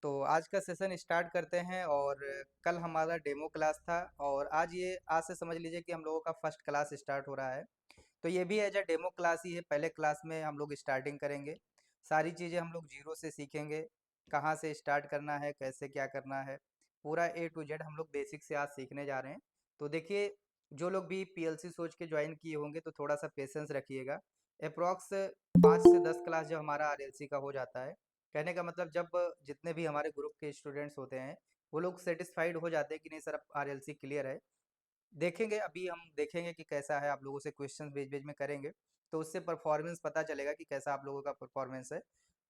तो आज का सेशन स्टार्ट करते हैं। और कल हमारा डेमो क्लास था और आज से समझ लीजिए कि हम लोगों का फर्स्ट क्लास स्टार्ट हो रहा है। तो ये भी एज अ डेमो क्लास ही है। पहले क्लास में हम लोग स्टार्टिंग करेंगे, सारी चीज़ें हम लोग जीरो से सीखेंगे। कहाँ से स्टार्ट करना है, कैसे क्या करना है, पूरा A to Z हम लोग बेसिक से आज सीखने जा रहे हैं। तो देखिए, जो लोग भी पीएलसी सोच के ज्वाइन किए होंगे तो थोड़ा सा पेशेंस रखिएगा। अप्रॉक्स 5 से 10 क्लास जो हमारा आरएलसी का हो जाता है, कहने का मतलब जब जितने भी हमारे ग्रुप के स्टूडेंट्स होते हैं वो लोग सेटिस्फाइड हो जाते हैं कि नहीं सर अब आरएलसी क्लियर है। देखेंगे, अभी हम देखेंगे कि कैसा है, आप लोगों से क्वेश्चन भेज भेज में करेंगे तो उससे परफॉर्मेंस पता चलेगा कि कैसा आप लोगों का परफॉर्मेंस है।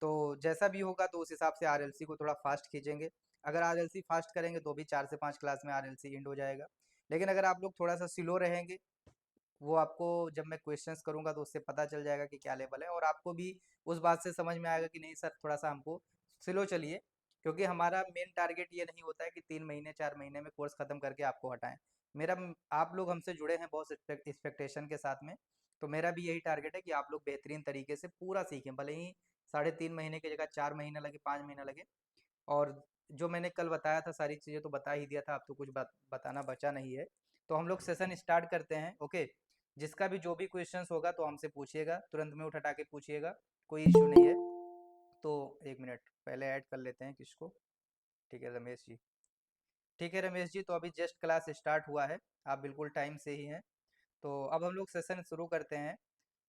तो जैसा भी होगा तो उस हिसाब से आरएलसी को थोड़ा फास्ट खींचेंगे। अगर आरएलसी फास्ट करेंगे तो भी 4 से 5 क्लास में आरएलसी एंड हो जाएगा। लेकिन अगर आप लोग थोड़ा सा स्लो रहेंगे, वो आपको जब मैं क्वेश्चंस करूंगा तो उससे पता चल जाएगा कि क्या लेवल है, और आपको भी उस बात से समझ में आएगा कि नहीं सर थोड़ा सा हमको स्लो चलिए। क्योंकि हमारा मेन टारगेट ये नहीं होता है कि 3 महीने 4 महीने में कोर्स खत्म करके आपको हटाएं। आप लोग हमसे जुड़े हैं बहुत एक्सपेक्टेशन के साथ में। तो मेरा भी यही टारगेट है कि आप लोग बेहतरीन तरीके से पूरा सीखें, भले ही 3.5 महीने की जगह 4 महीना लगे, 5 महीना लगे। और जो मैंने कल बताया था सारी चीज़ें तो बता ही दिया था, अब तो कुछ बताना बचा नहीं है। तो हम लोग सेशन स्टार्ट करते हैं। ओके, जिसका भी जो भी क्वेश्चंस होगा तो हमसे पूछिएगा, तुरंत में उठा के पूछिएगा, कोई इशू नहीं है। तो 1 मिनट पहले ऐड कर लेते हैं किसको। ठीक है रमेश जी। ठीक है रमेश जी, तो अभी जस्ट क्लास स्टार्ट हुआ है, आप बिल्कुल टाइम से ही हैं। तो अब हम लोग सेशन शुरू करते हैं।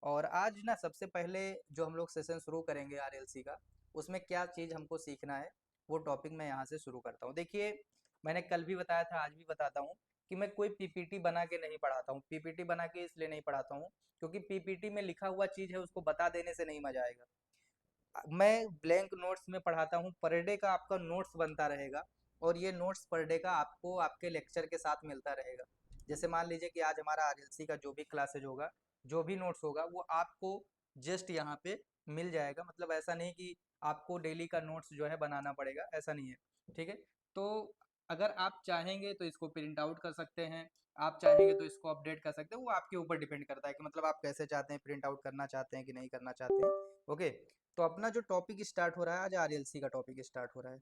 और आज ना सबसे पहले जो हम लोग सेशन शुरू करेंगे आरएलसी का, उसमें क्या चीज़ हमको सीखना है वो टॉपिक मैं यहाँ से शुरू करता हूँ। देखिए, मैंने कल भी बताया था, आज भी बताता हूँ कि मैं कोई पीपीटी बना के नहीं पढ़ाता हूँ। पीपीटी बना के इसलिए नहीं पढ़ाता हूँ क्योंकि पीपीटी में लिखा हुआ चीज़ है, उसको बता देने से नहीं मजा आएगा। मैं ब्लैंक नोट्स में पढ़ाता हूँ, पर डे का आपका नोट्स बनता रहेगा। और ये नोट्स पर डे का आपको आपके लेक्चर के साथ मिलता रहेगा। जैसे मान लीजिए कि आज हमारा आरएलसी का जो भी क्लासेज होगा, जो भी नोट्स होगा वो आपको जस्ट यहाँ पे मिल जाएगा। मतलब ऐसा नहीं कि आपको डेली का नोट्स जो है बनाना पड़ेगा, ऐसा नहीं है। ठीक है। तो अगर आप चाहेंगे तो इसको प्रिंट आउट कर सकते हैं, आप चाहेंगे तो इसको अपडेट कर सकते हैं, वो आपके ऊपर डिपेंड करता है कि मतलब आप कैसे चाहते हैं, प्रिंट आउट करना चाहते हैं कि नहीं करना चाहते हैं। ओके। तो अपना जो टॉपिक स्टार्ट हो रहा है, आज आरएलसी का टॉपिक स्टार्ट हो रहा है।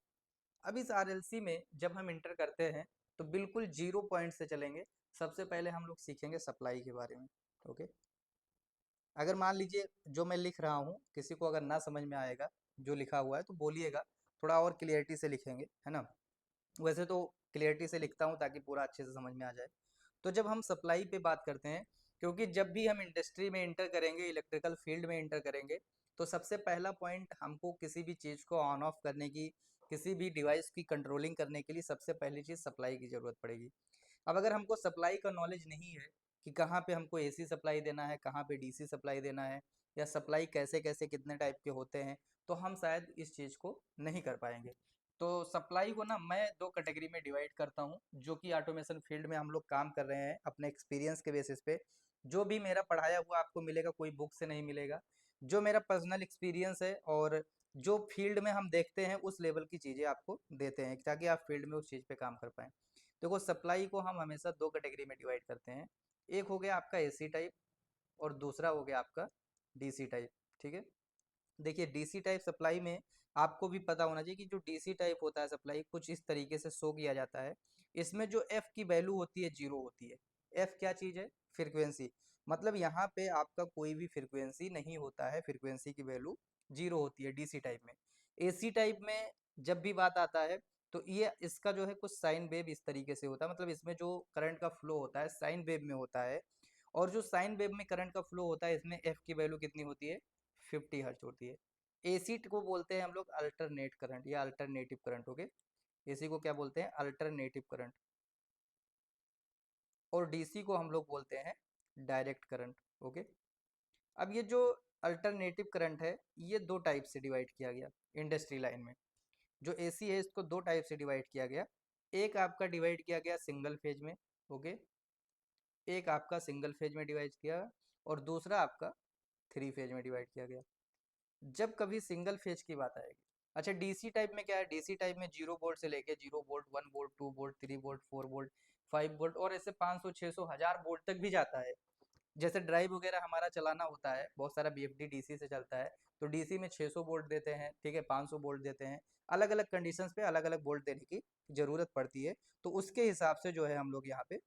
अब इस आरएलसी में जब हम इंटर करते हैं तो बिल्कुल जीरो पॉइंट से चलेंगे। सबसे पहले हम लोग सीखेंगे सप्लाई के बारे में। ओके। अगर मान लीजिए जो मैं लिख रहा हूँ किसी को अगर ना समझ में आएगा जो लिखा हुआ है तो बोलिएगा, थोड़ा और क्लियरिटी से लिखेंगे, है ना। वैसे तो क्लियरिटी से लिखता हूँ ताकि पूरा अच्छे से समझ में आ जाए। तो जब हम सप्लाई पे बात करते हैं, क्योंकि जब भी हम इंडस्ट्री में इंटर करेंगे, इलेक्ट्रिकल फील्ड में इंटर करेंगे, तो सबसे पहला पॉइंट हमको किसी भी चीज़ को ऑन ऑफ करने की, किसी भी डिवाइस की कंट्रोलिंग करने के लिए सबसे पहली चीज़ सप्लाई की ज़रूरत पड़ेगी। अब अगर हमको सप्लाई का नॉलेज नहीं है कि कहाँ पे हमको एसी सप्लाई देना है, कहाँ पे डीसी सप्लाई देना है, या सप्लाई कैसे कैसे कितने टाइप के होते हैं, तो हम शायद इस चीज़ को नहीं कर पाएंगे। तो सप्लाई को ना मैं दो कैटेगरी में डिवाइड करता हूँ, जो कि ऑटोमेशन फील्ड में हम लोग काम कर रहे हैं अपने एक्सपीरियंस के बेसिस पे। जो भी मेरा पढ़ाया हुआ आपको मिलेगा, कोई बुक से नहीं मिलेगा। जो मेरा पर्सनल एक्सपीरियंस है और जो फील्ड में हम देखते हैं उस लेवल की चीज़ें आपको देते हैं ताकि आप फील्ड में उस चीज़ पे काम कर पाएँ। देखो, सप्लाई को हम हमेशा दो कैटेगरी में डिवाइड करते हैं। एक हो गया आपका एसी टाइप और दूसरा हो गया आपका डीसी टाइप। ठीक है। देखिए, डीसी टाइप सप्लाई में आपको भी पता होना चाहिए कि जो डीसी टाइप होता है सप्लाई कुछ इस तरीके से शो किया जाता है। इसमें जो एफ की वैल्यू होती है जीरो होती है। एफ क्या चीज़ है? फ्रीक्वेंसी। मतलब यहाँ पे आपका कोई भी फ्रीक्वेंसी नहीं होता है, फ्रीक्वेंसी की वैल्यू जीरो होती है डीसी टाइप में। एसी टाइप में जब भी बात आता है तो ये इसका जो है कुछ साइन वेव इस तरीके से होता है, मतलब इसमें जो करंट का फ्लो होता है साइन वेव में होता है। और जो साइन वेव में करंट का फ्लो होता है इसमें एफ की वैल्यू कितनी होती है? 50 हर्ट्ज होती है। एसी को बोलते हैं हम लोग अल्टरनेट करंट या अल्टरनेटिव करंट। ओके। एसी को क्या बोलते हैं? Alternative current. और डीसी को हम लोग बोलते हैं डायरेक्ट करंट। ओके। अब ये जो अल्टरनेटिव करंट है ये दो टाइप से डिवाइड किया गया इंडस्ट्री लाइन में। जो एसी है इसको दो टाइप से डिवाइड किया गया। एक आपका डिवाइड किया गया सिंगल फेज में। ओके। एक आपका सिंगल फेज में डिवाइड किया और दूसरा आपका थ्री फेज में डिवाइड किया गया। जब कभी सिंगल फेज की बात आएगी, अच्छा डीसी टाइप में क्या है? डीसी टाइप में 0 वोल्ट से लेके 0 volt, 1 volt, 2 volt, 3 volt, 4 volt, 5 volt और ऐसे 500 600 1000 वोल्ट तक भी जाता है। जैसे ड्राइव वगैरह हमारा चलाना होता है, बहुत सारा बीएफडी डीसी से चलता है, तो डीसी में 600 वोल्ट देते हैं, ठीक है, 500 वोल्ट देते हैं। अलग अलग कंडीशंस पे अलग अलग वोल्ट देने की ज़रूरत पड़ती है, तो उसके हिसाब से जो है हम लोग यहाँ पे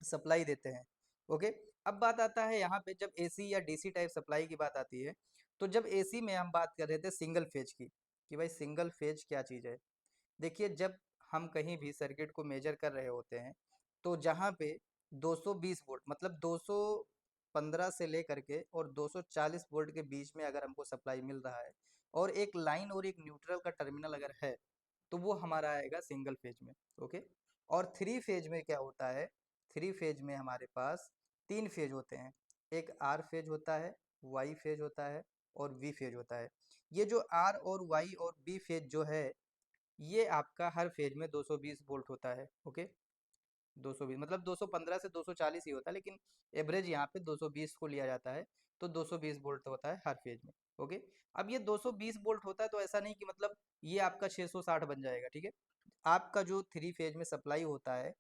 सप्लाई देते हैं। ओके। अब बात आता है यहाँ पे, जब एसी या डीसी टाइप सप्लाई की बात आती है, तो जब एसी में हम बात कर रहे थे सिंगल फेज की, कि भाई सिंगल फेज क्या चीज़ है। देखिए, जब हम कहीं भी सर्किट को मेजर कर रहे होते हैं, तो जहाँ पे 220 वोल्ट मतलब 215 से लेकर के और 240 वोल्ट के बीच में अगर हमको सप्लाई मिल रहा है, और एक लाइन और एक न्यूट्रल का टर्मिनल अगर है, तो वो हमारा आएगा सिंगल फेज में। ओके। और थ्री फेज में क्या होता है, थ्री फेज में हमारे पास तीन फेज होते हैं। एक आर फेज होता है, वाई फेज होता है, और वी फेज होता है। ये जो आर और वाई और बी फेज जो है, ये आपका हर फेज में 220 वोल्ट होता है। ओके। 220 मतलब 215 से 240 ही होता है, लेकिन एवरेज यहाँ पे 220 को लिया जाता है, तो 220 वोल्ट होता है हर फेज में। ओके। अब ये 220 वोल्ट होता है, तो ऐसा नहीं कि मतलब ये आपका 660 बन जाएगा, ठीक है। आपका जो थ्री फेज में सप्लाई होता है,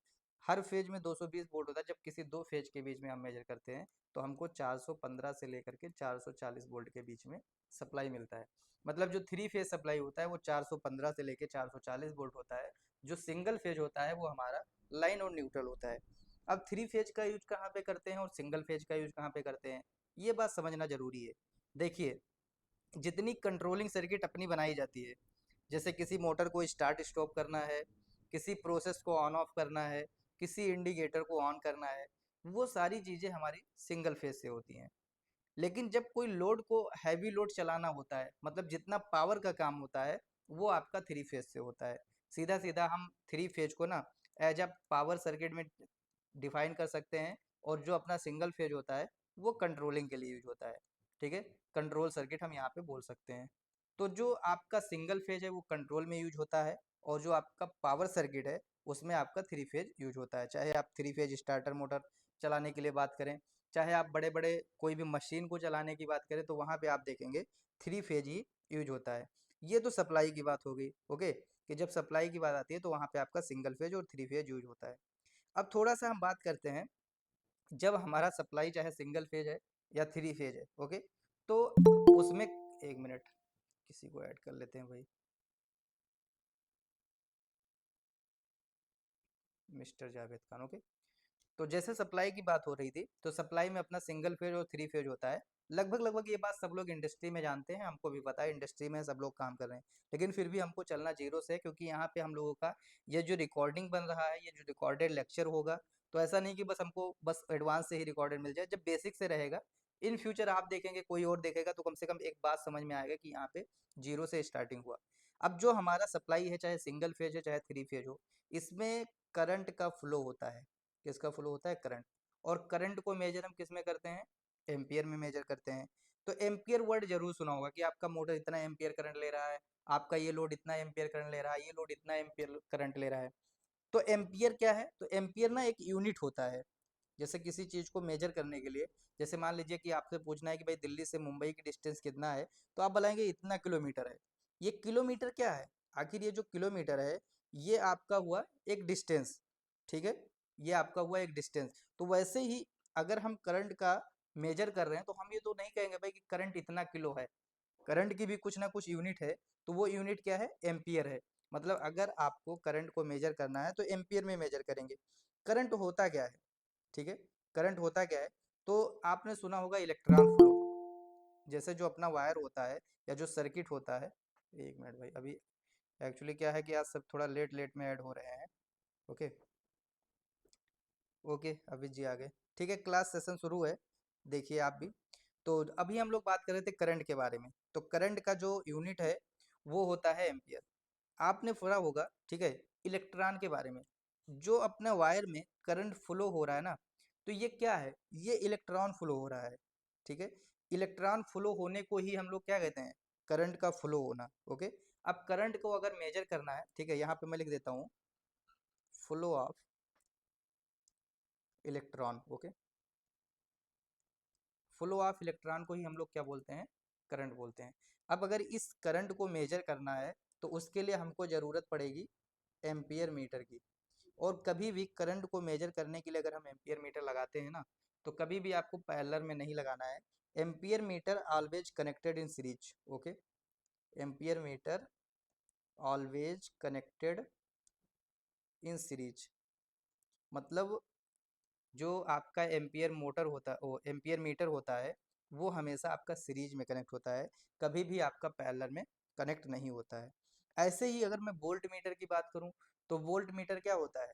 हर फेज में 220 वोल्ट होता है। जब किसी दो फेज के बीच में हम मेजर करते हैं, तो हमको 415 से लेकर के 440 वोल्ट के बीच में सप्लाई मिलता है। मतलब जो थ्री फेज सप्लाई होता है वो 415 से लेकर 440 वोल्ट होता है। जो सिंगल फेज होता है वो हमारा लाइन और न्यूट्रल होता है। अब थ्री फेज का यूज कहाँ पे करते हैं और सिंगल फेज का यूज कहाँ पे करते हैं, ये बात समझना जरूरी है। देखिए, जितनी कंट्रोलिंग सर्किट अपनी बनाई जाती है, जैसे किसी मोटर को स्टार्ट स्टॉप करना है, किसी प्रोसेस को ऑन ऑफ करना है, किसी इंडिकेटर को ऑन करना है, वो सारी चीज़ें हमारी सिंगल फेज से होती हैं। लेकिन जब कोई लोड को हैवी लोड चलाना होता है, मतलब जितना पावर का काम होता है, वो आपका थ्री फेज से होता है। सीधा सीधा हम थ्री फेज को ना एज अ पावर सर्किट में डिफाइन कर सकते हैं, और जो अपना सिंगल फेज होता है वो कंट्रोलिंग के लिए यूज होता है, ठीक है। कंट्रोल सर्किट हम यहाँ पे बोल सकते हैं। तो जो आपका सिंगल फेज है वो कंट्रोल में यूज होता है, और जो आपका पावर सर्किट है उसमें आपका थ्री फेज यूज होता है। चाहे आप थ्री फेज स्टार्टर मोटर चलाने के लिए बात करें, चाहे आप बड़े बड़े कोई भी मशीन को चलाने की बात करें, तो वहाँ पे आप देखेंगे थ्री फेज ही यूज होता है। ये तो सप्लाई की बात हो गई। ओके, कि जब सप्लाई की बात आती है तो वहाँ पे आपका सिंगल फेज और थ्री फेज यूज होता है। अब थोड़ा सा हम बात करते हैं, जब हमारा सप्लाई चाहे सिंगल फेज है या थ्री फेज है, ओके, तो उसमें एक मिनट, किसी को ऐड कर लेते हैं भाई, मिस्टर जावेद खान। ओके। तो जैसे सप्लाई की बात हो रही थी, तो सप्लाई में अपना सिंगल फेज और थ्री फेज होता है। लगभग लगभग ये बात सब लोग इंडस्ट्री में जानते हैं, हमको भी पता है, इंडस्ट्री में सब लोग काम कर रहे हैं। लेकिन फिर भी हमको चलना जीरो से है, क्योंकि यहाँ पे हम लोगों का ये जो रिकॉर्डिंग बन रहा है, ये जो रिकॉर्डेड लेक्चर होगा, तो ऐसा नहीं कि बस हमको बस एडवांस से ही रिकॉर्डेड मिल जाए। जब बेसिक से रहेगा, इन फ्यूचर आप देखेंगे कोई और देखेगा, तो कम से कम एक बात समझ में आएगा कि यहाँ पे जीरो से स्टार्टिंग हुआ। अब जो हमारा सप्लाई है, चाहे सिंगल फेज है चाहे थ्री फेज हो, इसमें करंट का फ्लो होता है। किसका फ्लो होता है? करंट। और करंट को मेजर हम किस में करते हैं? एम्पियर में मेजर करते हैं। तो एम्पियर वर्ड जरूर सुना होगा कि आपका मोटर इतना एम्पियर करंट ले रहा है, आपका ये लोड इतना एम्पियर करंट ले रहा है, ये लोड इतना एम्पियर करंट ले रहा है। तो एम्पियर क्या है? तो एम्पियर ना एक यूनिट होता है। जैसे किसी चीज को मेजर करने के लिए, जैसे मान लीजिए कि आपसे पूछना है कि भाई दिल्ली से मुंबई की डिस्टेंस कितना है, तो आप बताएंगे इतना किलोमीटर है। ये किलोमीटर क्या है? आखिर ये जो किलोमीटर है, ये आपका हुआ एक डिस्टेंस, ठीक है। ये आपका हुआ एक डिस्टेंस। तो वैसे ही अगर हम करंट का मेजर कर रहे हैं, तो हम ये तो नहीं कहेंगे भाई कि करंट इतना किलो है। करंट की भी कुछ ना कुछ यूनिट है, तो वो यूनिट क्या है? एम्पियर है। मतलब अगर आपको करंट को मेजर करना है, तो एम्पियर में मेजर करेंगे। करंट होता क्या है, ठीक है। करंट होता क्या है? तो आपने सुना होगा इलेक्ट्रॉन फ्लो। जैसे जो अपना वायर होता है या जो सर्किट होता है, एक मिनट भाई, अभी एक्चुअली क्या है कि आज सब थोड़ा लेट लेट में ऐड हो रहे हैं। ओके। ओके, अभी जी आ गए। ठीक है, क्लास सेशन शुरू है, देखिए आप भी। तो अभी हम लोग बात कर रहे थे करंट के बारे में। तो करंट का जो यूनिट है वो होता है एम्पियर। आपने पढ़ा होगा, ठीक है, इलेक्ट्रॉन के बारे में। जो अपने वायर में करंट फ्लो हो रहा है ना, तो ये क्या है? ये इलेक्ट्रॉन फ्लो हो रहा है, ठीक है। इलेक्ट्रॉन फ्लो होने को ही हम लोग क्या कहते हैं? करंट का फ्लो होना। ओके। अब करंट को अगर मेजर करना है, ठीक है, यहाँ पे मैं लिख देता हूँ flow of electron. Okay. Flow of electron को ही हम लोग क्या बोलते हैं? करंट बोलते हैं। अब अगर इस करंट को मेजर करना है, तो उसके लिए हमको ज़रूरत पड़ेगी एम्पियर मीटर की। और कभी भी करंट को मेजर करने के लिए अगर हम एम्पियर मीटर लगाते हैं ना, तो कभी भी आपको पैरेलल में नहीं लगाना है। Ampere meter always connected in series. Okay, ampere meter always connected in series, मतलब जो आपका एम्पियर मोटर होता है, वो एम्पियर मीटर होता है, वो हमेशा आपका सीरीज में कनेक्ट होता है, कभी भी आपका पैरेलल में कनेक्ट नहीं होता है। ऐसे ही अगर मैं वोल्ट मीटर की बात करूं, तो वोल्ट मीटर क्या होता है?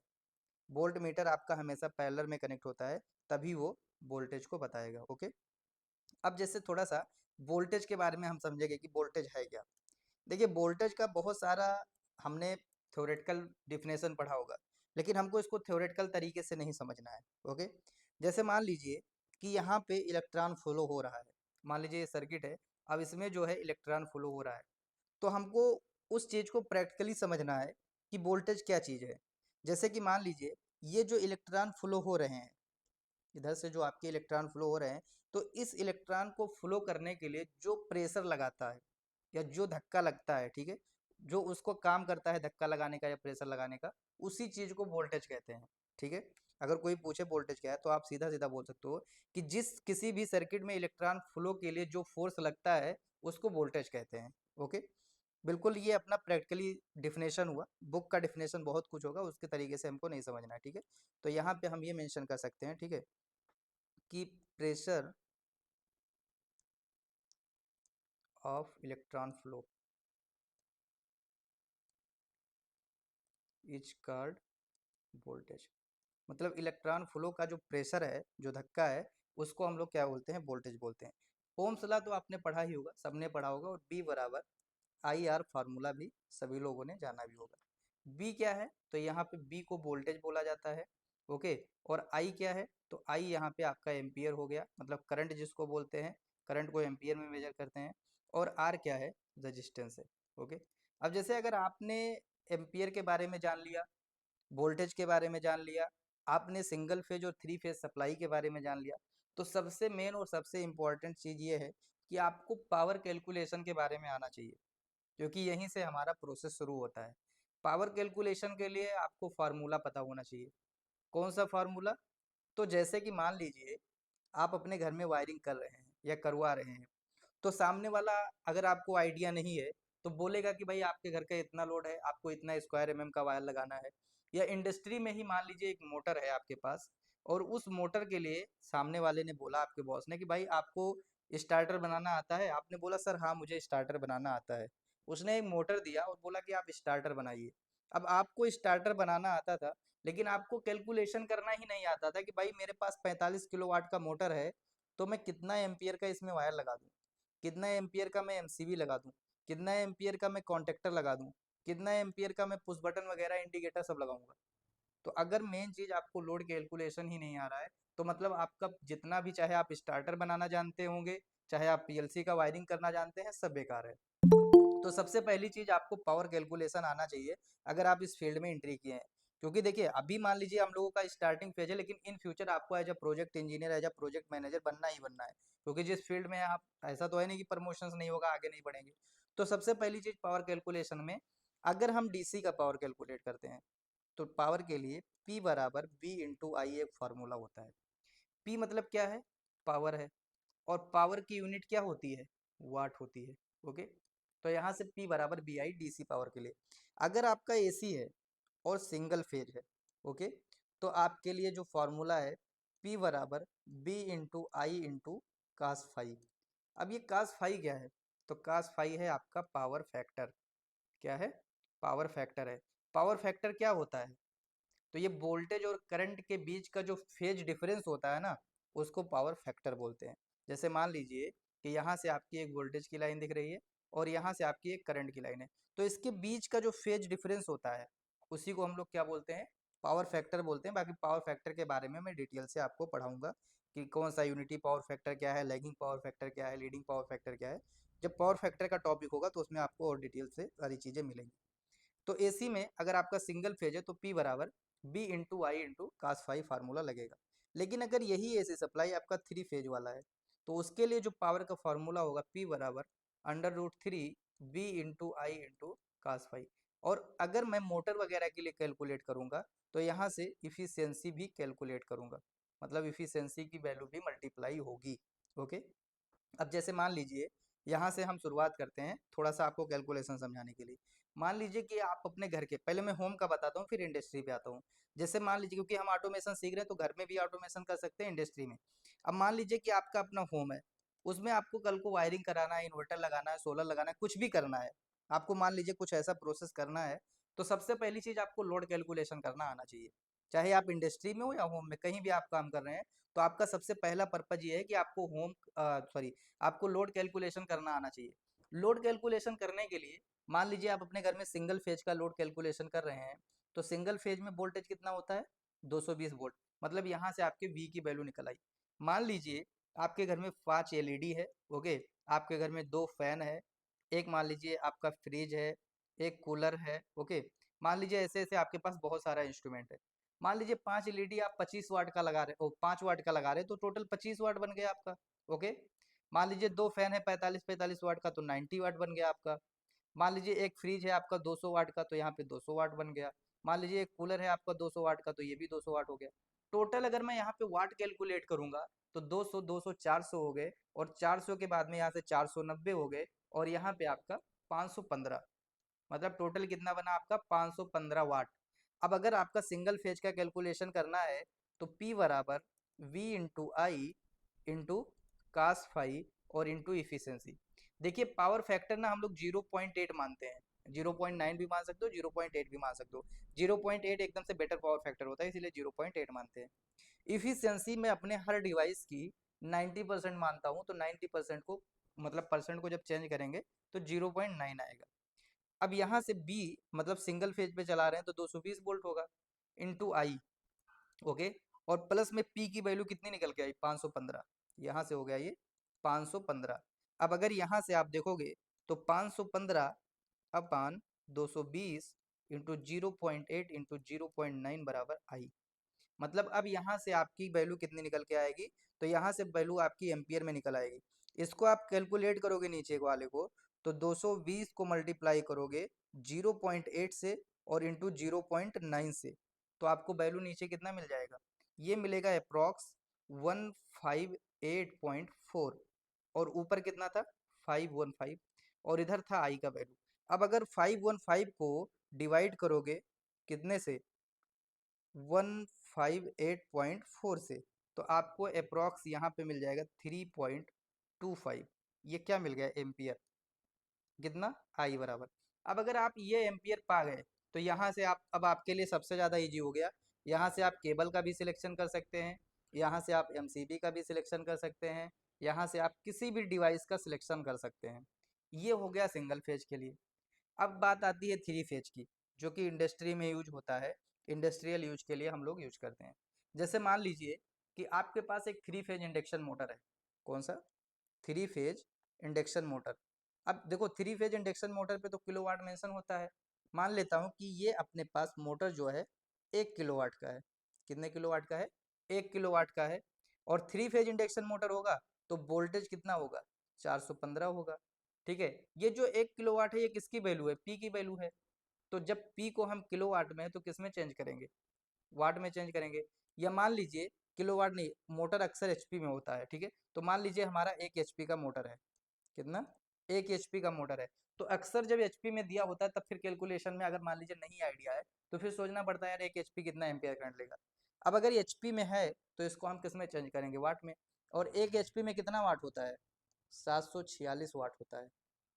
वोल्ट मीटर आपका हमेशा पैरेलल में कनेक्ट होता है, तभी वो वोल्टेज को बताएगा। ओके, अब जैसे थोड़ा सा वोल्टेज के बारे में हम समझेंगे कि वोल्टेज है क्या। देखिए, वोल्टेज का बहुत सारा हमने थ्योरेटिकल डिफिनेशन पढ़ा होगा, लेकिन हमको इसको थ्योरेटिकल तरीके से नहीं समझना है। ओके, जैसे मान लीजिए कि यहाँ पे इलेक्ट्रॉन फ्लो हो रहा है, मान लीजिए ये सर्किट है, अब इसमें जो है इलेक्ट्रॉन फ्लो हो रहा है, तो हमको उस चीज़ को प्रैक्टिकली समझना है कि वोल्टेज क्या चीज़ है। जैसे कि मान लीजिए ये जो इलेक्ट्रॉन फ्लो हो रहे हैं, इधर से जो आपके इलेक्ट्रॉन फ्लो हो रहे हैं, तो इस इलेक्ट्रॉन को फ्लो करने के लिए जो प्रेशर लगाता है या जो धक्का लगता है, ठीक है, जो उसको काम करता है धक्का लगाने का या प्रेशर लगाने का, उसी चीज को वोल्टेज कहते हैं। ठीक है, अगर कोई पूछे वोल्टेज क्या है, तो आप सीधा सीधा बोल सकते हो कि जिस किसी भी सर्किट में इलेक्ट्रॉन फ्लो के लिए जो फोर्स लगता है, उसको वोल्टेज कहते हैं। ओके, बिल्कुल, ये अपना प्रैक्टिकली डिफिनेशन हुआ। बुक का डिफिनेशन बहुत कुछ होगा, उसके तरीके से हमको नहीं समझना है। ठीक है, तो यहाँ पे हम ये मेंशन कर सकते हैं, ठीक है, कि pressure of electron flow is called voltage. मतलब इलेक्ट्रॉन फ्लो का जो प्रेशर है, जो धक्का है, उसको हम लोग क्या बोलते हैं? वोल्टेज बोलते हैं। ओम्स लॉ तो आपने पढ़ा ही होगा, सबने पढ़ा होगा, और बी बराबर आई आर फार्मूला भी सभी लोगों ने जाना भी होगा। बी क्या है? तो यहाँ पे बी को वोल्टेज बोला जाता है। ओके, और आई क्या है? तो आई यहाँ पे आपका एम्पियर हो गया, मतलब करंट जिसको बोलते हैं, करंट को एम्पियर में मेजर करते हैं। और आर क्या है? रेजिस्टेंस है। ओके, अब जैसे अगर आपने एम्पियर के बारे में जान लिया, वोल्टेज के बारे में जान लिया, आपने सिंगल फेज और थ्री फेज सप्लाई के बारे में जान लिया, तो सबसे मेन और सबसे इम्पोर्टेंट चीज़ ये है कि आपको पावर कैलकुलेशन के बारे में आना चाहिए, क्योंकि यहीं से हमारा प्रोसेस शुरू होता है। पावर कैलकुलेशन के लिए आपको फार्मूला पता होना चाहिए। कौन सा फार्मूला? तो जैसे कि मान लीजिए आप अपने घर में वायरिंग कर रहे हैं या करवा रहे हैं, तो सामने वाला अगर आपको आइडिया नहीं है, तो बोलेगा कि भाई आपके घर का इतना लोड है, आपको इतना स्क्वायर एमएम का वायर लगाना है। या इंडस्ट्री में ही मान लीजिए एक मोटर है आपके पास, और उस मोटर के लिए सामने वाले ने बोला, आपके बॉस ने, कि भाई आपको स्टार्टर बनाना आता है? आपने बोला सर हाँ मुझे स्टार्टर बनाना आता है। उसने एक मोटर दिया और बोला कि आप स्टार्टर बनाइए। अब आपको स्टार्टर बनाना आता था, लेकिन आपको कैलकुलेशन करना ही नहीं आता था कि भाई मेरे पास 45 किलोवाट का मोटर है, तो मैं कितना एम्पियर का इसमें वायर लगा दूं, कितना एम्पियर का मैं एमसीबी लगा दूं, कितना एम्पियर का मैं कॉन्टेक्टर लगा दूं, कितना एम्पियर का मैं पुश बटन वगैरह इंडिकेटर सब लगाऊंगा। तो अगर मेन चीज आपको लोड कैलकुलेशन ही नहीं आ रहा है, तो मतलब आपका जितना भी, चाहे आप स्टार्टर बनाना जानते होंगे, चाहे आप पीएलसी का वायरिंग करना जानते हैं, सब बेकार है। तो सबसे पहली चीज आपको पावर कैलकुलेशन आना चाहिए, अगर आप इस फील्ड में एंट्री किए हैं। क्योंकि देखिए अभी मान लीजिए हम लोगों का स्टार्टिंग फेज है, लेकिन इन फ्यूचर आपको as a project engineer, as a project manager बनना ही बनना है। क्योंकि जिस फील्ड में आप, ऐसा तो है नहीं कि प्रमोशंस नहीं होगा, आगे नहीं बढ़ेंगे। तो सबसे पहली चीज पावर कैलकुलेशन में, अगर हम डीसी का पावर कैलकुलेट करते हैं, तो पावर के लिए P बराबर V इंटू आई एक फार्मूला होता है। P मतलब क्या है? पावर है। और पावर की यूनिट क्या होती है? वाट होती है। ओके, तो यहाँ से P बराबर बी आई डीसी पावर के लिए। अगर आपका एसी है और सिंगल फेज है, ओके, तो आपके लिए जो फॉर्मूला है, P बराबर बी इंटू आई इंटू कास फाई। अब ये कास फाई क्या है? तो कास फाई है आपका पावर फैक्टर। क्या है? पावर फैक्टर है। पावर फैक्टर क्या होता है? तो ये वोल्टेज और करंट के बीच का जो फेज डिफरेंस होता है ना, उसको पावर फैक्टर बोलते हैं। जैसे मान लीजिए कि यहाँ से आपकी एक वोल्टेज की लाइन दिख रही है, और यहाँ से आपकी एक करंट की लाइन है, तो इसके बीच का जो फेज डिफरेंस होता है, उसी को हम लोग क्या बोलते हैं? पावर फैक्टर बोलते हैं। बाकी पावर फैक्टर के बारे में मैं डिटेल से आपको पढ़ाऊंगा कि कौन सा यूनिटी पावर फैक्टर क्या है, लैगिंग पावर फैक्टर क्या है, लीडिंग पावर फैक्टर क्या है। जब पावर फैक्टर का टॉपिक होगा तो उसमें आपको और डिटेल से सारी चीज़ें मिलेंगी। तो एसी में अगर आपका सिंगल फेज है, तो P बराबर बी इंटू आई इंटू कास फाई फार्मूला लगेगा। लेकिन अगर यही एसी सप्लाई आपका थ्री फेज वाला है, तो उसके लिए जो पावर का फार्मूला होगा, P बराबर √3 बी इंटू आई इंटू कास फाई। और अगर मैं मोटर वगैरह के लिए कैलकुलेट करूंगा, तो यहाँ से इफिशियंसी भी कैलकुलेट करूंगा। मतलब इफिशियंसी की वैल्यू भी मल्टीप्लाई होगी। ओके, अब जैसे मान लीजिए यहाँ से हम शुरुआत करते हैं थोड़ा सा आपको कैलकुलेशन समझाने के लिए। मान लीजिए कि आप अपने घर के, पहले मैं होम का बताता हूँ फिर इंडस्ट्री पे आता हूँ। जैसे मान लीजिए, क्योंकि हम ऑटोमेशन सीख रहे हैं तो घर में भी ऑटोमेशन कर सकते हैं, इंडस्ट्री में। अब मान लीजिए कि आपका अपना होम है, उसमें आपको कल को वायरिंग कराना है, इन्वर्टर लगाना है, सोलर लगाना है, कुछ भी करना है, आपको मान लीजिए कुछ ऐसा प्रोसेस करना है, तो सबसे पहली चीज आपको लोड कैलकुलेशन करना आना चाहिए। चाहे आप इंडस्ट्री में हो या होम में, कहीं भी आप काम कर रहे हैं, तो आपका सबसे पहला पर्पज ये है कि आपको आपको लोड कैलकुलेशन करना आना चाहिए। लोड कैलकुलेशन करने के लिए मान लीजिए आप अपने घर में सिंगल फेज का लोड कैलकुलेशन कर रहे हैं, तो सिंगल फेज में वोल्टेज कितना होता है? 220 वोल्ट। मतलब यहाँ से आपके वी की वैल्यू निकल आई। मान लीजिए आपके घर में 5 एलईडी है। ओके, आपके घर में 2 फैन है, एक मान लीजिए आपका फ्रिज है, एक कूलर है। ओके, मान लीजिए ऐसे ऐसे आपके पास बहुत सारा इंस्ट्रूमेंट है। मान लीजिए 5 एलईडी आप 25 वाट का लगा रहे हो, 5 वाट का लगा रहे हो, तो टोटल 25 वाट बन गया आपका। ओके, मान लीजिए 2 फैन है 45 वाट का, तो 90 वाट बन गया आपका। मान लीजिए एक फ्रिज है आपका 200 वाट का, तो यहाँ पे 200 वाट बन गया। मान लीजिए एक कूलर है आपका 200 वाट का, तो ये भी 200 वाट हो गया। टोटल अगर मैं यहाँ पे वाट कैलकुलेट करूंगा तो 200 200 400 हो गए, और 400 के बाद में यहाँ से 490 हो गए, और यहाँ पे आपका 515। मतलब टोटल कितना बना आपका? 515 वाट। अब अगर आपका सिंगल फेज का कैलकुलेशन करना है, तो P बराबर V इंटू आई इंटू कास फाई और इंटू इफिशियंसी। देखिए पावर फैक्टर ना हम लोग 0.8 मानते हैं, 0.9 भी मान सकते हो, 0.8 भी मान सकते हो। 0.8 एकदम से बेटर पावर फैक्टर होता है, इसलिए 0.8 मानते हैं। इफिशियंसी में अपने हर डिवाइस की 90% मानता हूँ, तो 90% को, मतलब परसेंट को जब चेंज करेंगे तो 0.9 आएगा। अब यहाँ से B, मतलब सिंगल फेज पे चला रहे हैं तो 220 वोल्ट होगा, इंटू आई। ओके, और प्लस में P की वैल्यू कितनी निकल के आई? 515। यहाँ से हो गया ये 515। अब अगर यहाँ से आप देखोगे तो 515 अपान 220 इंटू 0.8 इंटू 0.9 बराबर आई। मतलब अब यहाँ से आपकी वैल्यू कितनी निकल के आएगी? तो यहाँ से वैल्यू आपकी एम्पियर में निकल आएगी। इसको आप कैलकुलेट करोगे नीचे वाले को, तो 220 को मल्टीप्लाई करोगे 0.8 से और इंटू 0.9 से, तो आपको वैल्यू नीचे कितना मिल जाएगा? ये मिलेगा अप्रॉक्स 158.4, और ऊपर कितना था? 515, और इधर था आई का वैल्यू। अब अगर 515 को डिवाइड करोगे कितने से? 158.4 से, तो आपको अप्रॉक्स यहाँ पे मिल जाएगा 3.25। ये क्या मिल गया? एम्पियर। कितना? आई बराबर। अब अगर आप ये एम्पियर पा गए, तो यहाँ से आप, अब आपके लिए सबसे ज़्यादा इजी हो गया। यहाँ से आप केबल का भी सिलेक्शन कर सकते हैं, यहाँ से आप एमसीबी का भी सिलेक्शन कर सकते हैं, यहाँ से आप किसी भी डिवाइस का सिलेक्शन कर सकते हैं। ये हो गया सिंगल फेज के लिए। अब बात आती है थ्री फेज की, जो कि इंडस्ट्री में यूज होता है, इंडस्ट्रियल यूज के लिए हम लोग यूज करते हैं। जैसे मान लीजिए कि आपके पास एक थ्री फेज इंडक्शन मोटर है। कौन सा? Three phase induction motor. अब देखो थ्री फेज इंडक्शन मोटर पे तो किलोवाट मेंशन होता है। मान लेता हूँ कि ये अपने पास मोटर जो है 1 किलोवाट का है। कितने किलोवाट का है? 1 किलोवाट का है। और थ्री फेज इंडक्शन मोटर होगा तो वोल्टेज कितना होगा? 415 होगा। ठीक है, ये जो 1 किलोवाट है ये किसकी वैल्यू है? पी की वैल्यू है। तो जब पी को हम किलोवाट में है तो किस में चेंज करेंगे? वाट में चेंज करेंगे। या मान लीजिए किलोवाट नहीं, मोटर अक्सर एचपी में होता है। ठीक है, तो मान लीजिए हमारा 1 एचपी का मोटर है। कितना? 1 एचपी का मोटर है। तो अक्सर जब एचपी में दिया होता है तब फिर कैलकुलेशन में अगर मान लीजिए नहीं आइडिया है, तो फिर सोचना पड़ता है यार 1 एचपी कितना एम्पियर करंट लेगा। अब अगर एचपी में है तो इसको हम किस में चेंज करेंगे? वाट में। और 1 एचपी में कितना वाट होता है? 746 वाट होता है।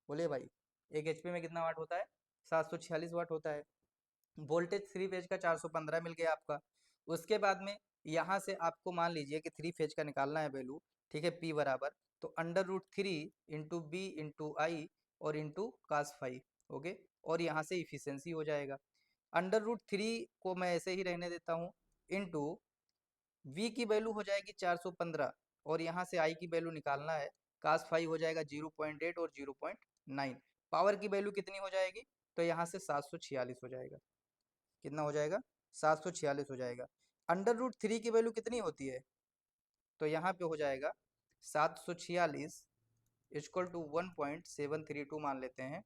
बोलिए भाई, 1 एचपी में कितना वाट होता है? 746 वाट होता है। वोल्टेज थ्री फेज का 415 मिल गया आपका। उसके बाद में यहाँ से आपको मान लीजिए कि थ्री फेज का निकालना है वैल्यू। ठीक है, पी बराबर, तो under root 3 into B into I और इंटू कास फाइव। ओके, और यहाँ से इफिशियंसी हो जाएगा। अंडर रूट 3 को मैं ऐसे ही रहने देता हूँ, इंटू वी की वैल्यू हो जाएगी 415, और यहाँ से आई की वैल्यू निकालना है। कास फाइव हो जाएगा 0.8 और 0.9। पावर की वैल्यू कितनी हो जाएगी? तो यहाँ से 746 हो जाएगा। कितना हो जाएगा? 746 हो जाएगा। अंडर रूट 3 की वैल्यू कितनी होती है? तो यहाँ पे हो जाएगा 746 इक्वल टू 1.732 मान लेते हैं,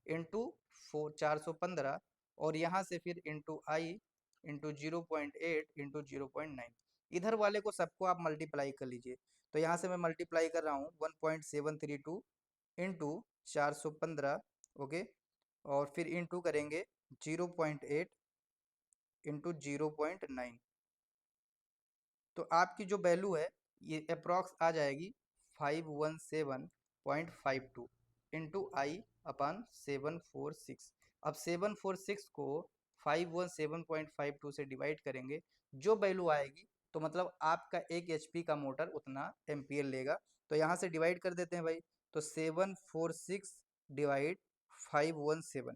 इंटू 415, और यहाँ से फिर इंटू आई इंटू 0.8 इंटू 0.9। इधर वाले को सबको आप मल्टीप्लाई कर लीजिए। तो यहाँ से मैं मल्टीप्लाई कर रहा हूँ 1.732 इंटू 415, ओके, और फिर इंटू करेंगे 0.8 इंटू 0.9। तो आपकी जो वैल्यू है ये अप्रॉक्स आ जाएगी 517.52 इंटू आई अपान 746। अब 746 को 517.52 से डिवाइड करेंगे, जो वैल्यू आएगी तो मतलब आपका 1 HP का मोटर उतना एम्पियर लेगा। तो यहाँ से डिवाइड कर देते हैं भाई। तो 746 डिवाइड 517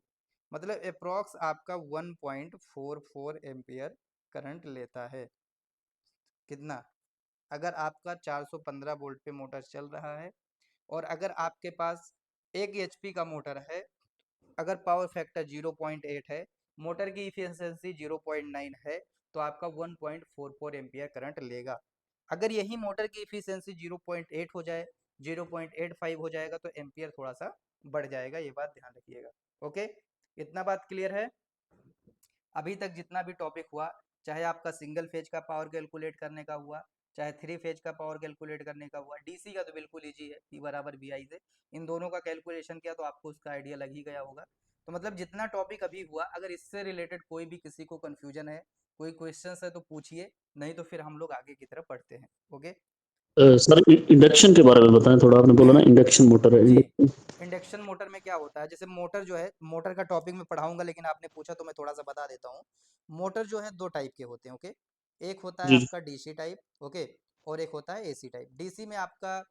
मतलब अप्रॉक्स आपका 1.44 एम्पियर करंट लेता है। कितना? अगर आपका 415 वोल्ट पे मोटर चल रहा है और अगर आपके पास 1 HP का मोटर है, अगर पावर फैक्टर 0.8 है, मोटर की इफिशियंसी 0.9 है, तो आपका 1.44 एम्पियर करंट लेगा। अगर यही मोटर की इफिशियंसी 0.8 हो जाए, 0.85 हो जाएगा, तो एम्पियर थोड़ा सा बढ़ जाएगा। ये बात ध्यान रखिएगा। ओके, इतना बात क्लियर है? अभी तक जितना भी टॉपिक हुआ, चाहे आपका सिंगल फेज का पावर कैलकुलेट करने का हुआ, चाहे 3 फेज का पावर कैलकुलेट करने का हुआ, डीसी का तो बिल्कुल ईजी है, P बराबर BI से इन दोनों का कैलकुलेशन किया तो आपको उसका आइडिया लग ही गया होगा। तो मतलब जितना टॉपिक अभी हुआ, अगर इससे रिलेटेड कोई भी किसी को कन्फ्यूजन है, कोई क्वेश्चन है तो पूछिए, नहीं तो फिर हम लोग आगे की तरफ बढ़ते हैं। ओके। सर इंडक्शन के बारे में बताएं थोड़ा, आपने बोला ना इंडक्शन मोटर है, जी, इंडक्शन। इंडक्शन मोटर में क्या होता है, जैसे मोटर जो है, मोटर का टॉपिक में पढ़ाऊंगा, लेकिन आपने पूछा तो मैं थोड़ा सा बता देता हूँ। मोटर जो है 2 टाइप के होते हैं, ओके। एक होता है जी जी। आपका डीसी टाइप, ओके, और एक होता है एसी टाइप। डीसी में आपका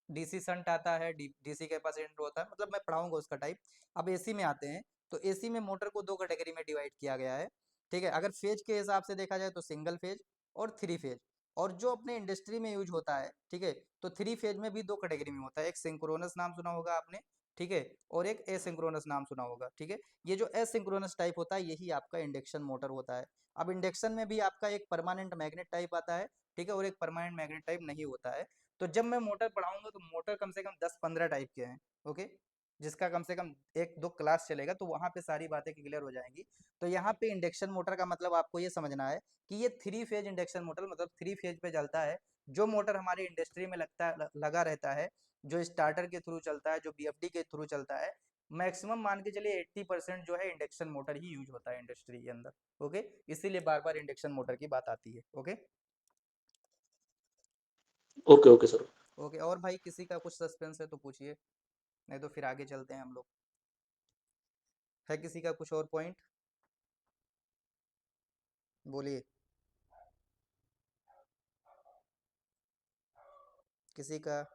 डीसी शंट आता है, डीसी कैपेसिटर होता है, मतलब मैं पढ़ाऊंगा उसका टाइप। अब एसी में आते हैं, तो एसी में मोटर को 2 कैटेगरी में डिवाइड किया गया है। ठीक है, अगर फेज के हिसाब से देखा जाए तो सिंगल फेज और 3 फेज। और जो अपने इंडस्ट्री में यूज होता है, ठीक है, तो 3 फेज में भी 2 कैटेगरी में होता है। एक सिंक्रोनस नाम सुना होगा आपने, ठीक है, और एक एसिंक्रोनस नाम सुना होगा। ठीक है, ये जो एसिंक्रोनस टाइप होता है यही आपका इंडक्शन मोटर होता है। अब इंडक्शन में भी आपका एक परमानेंट मैग्नेट टाइप आता है, ठीक है, और एक परमानेंट मैग्नेट टाइप नहीं होता है। तो जब मैं मोटर पढ़ाऊंगा तो मोटर कम से कम 10-15 टाइप के हैं, ओके, जिसका कम से कम 1-2 क्लास चलेगा, तो वहां पे सारी बातें क्लियर हो जाएंगी। तो यहाँ पे इंडक्शन मोटर का मतलब आपको ये समझना है कि ये 3 फेज इंडक्शन मोटर, मतलब 3 फेज पे चलता है। जो मोटर हमारे इंडस्ट्री में लगा रहता है, जो स्टार्टर के थ्रू चलता है, जो BFD के थ्रू चलता है, मैक्सिमम मान के चलिए 80% जो है इंडक्शन मोटर ही यूज होता है इंडस्ट्री के अंदर। ओके, इसीलिए बार बार इंडक्शन मोटर की बात आती है। Okay. Okay okay sir. Okay, और भाई किसी का कुछ सस्पेंस है तो पूछिए, नहीं तो फिर आगे चलते हैं हम लोग। है किसी का कुछ और पॉइंट? बोलिए। किसी का?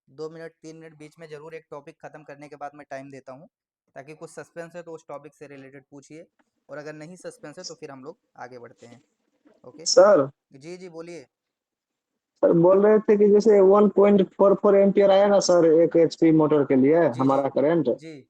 2 मिनट 3 मिनट बीच में जरूर एक टॉपिक खत्म करने के बाद मैं टाइम देता हूँ, ताकि कुछ सस्पेंस है तो उस टॉपिक से रिलेटेड पूछिए, और अगर नहीं सस्पेंस है तो फिर हम लोग आगे बढ़ते हैं। ओके। सर जी जी बोलिए। सर बोल रहे थे कि जैसे 1.44 एम्पियर आया ना सर, 1 HP मोटर के लिए जी जी हमारा करंट, जी।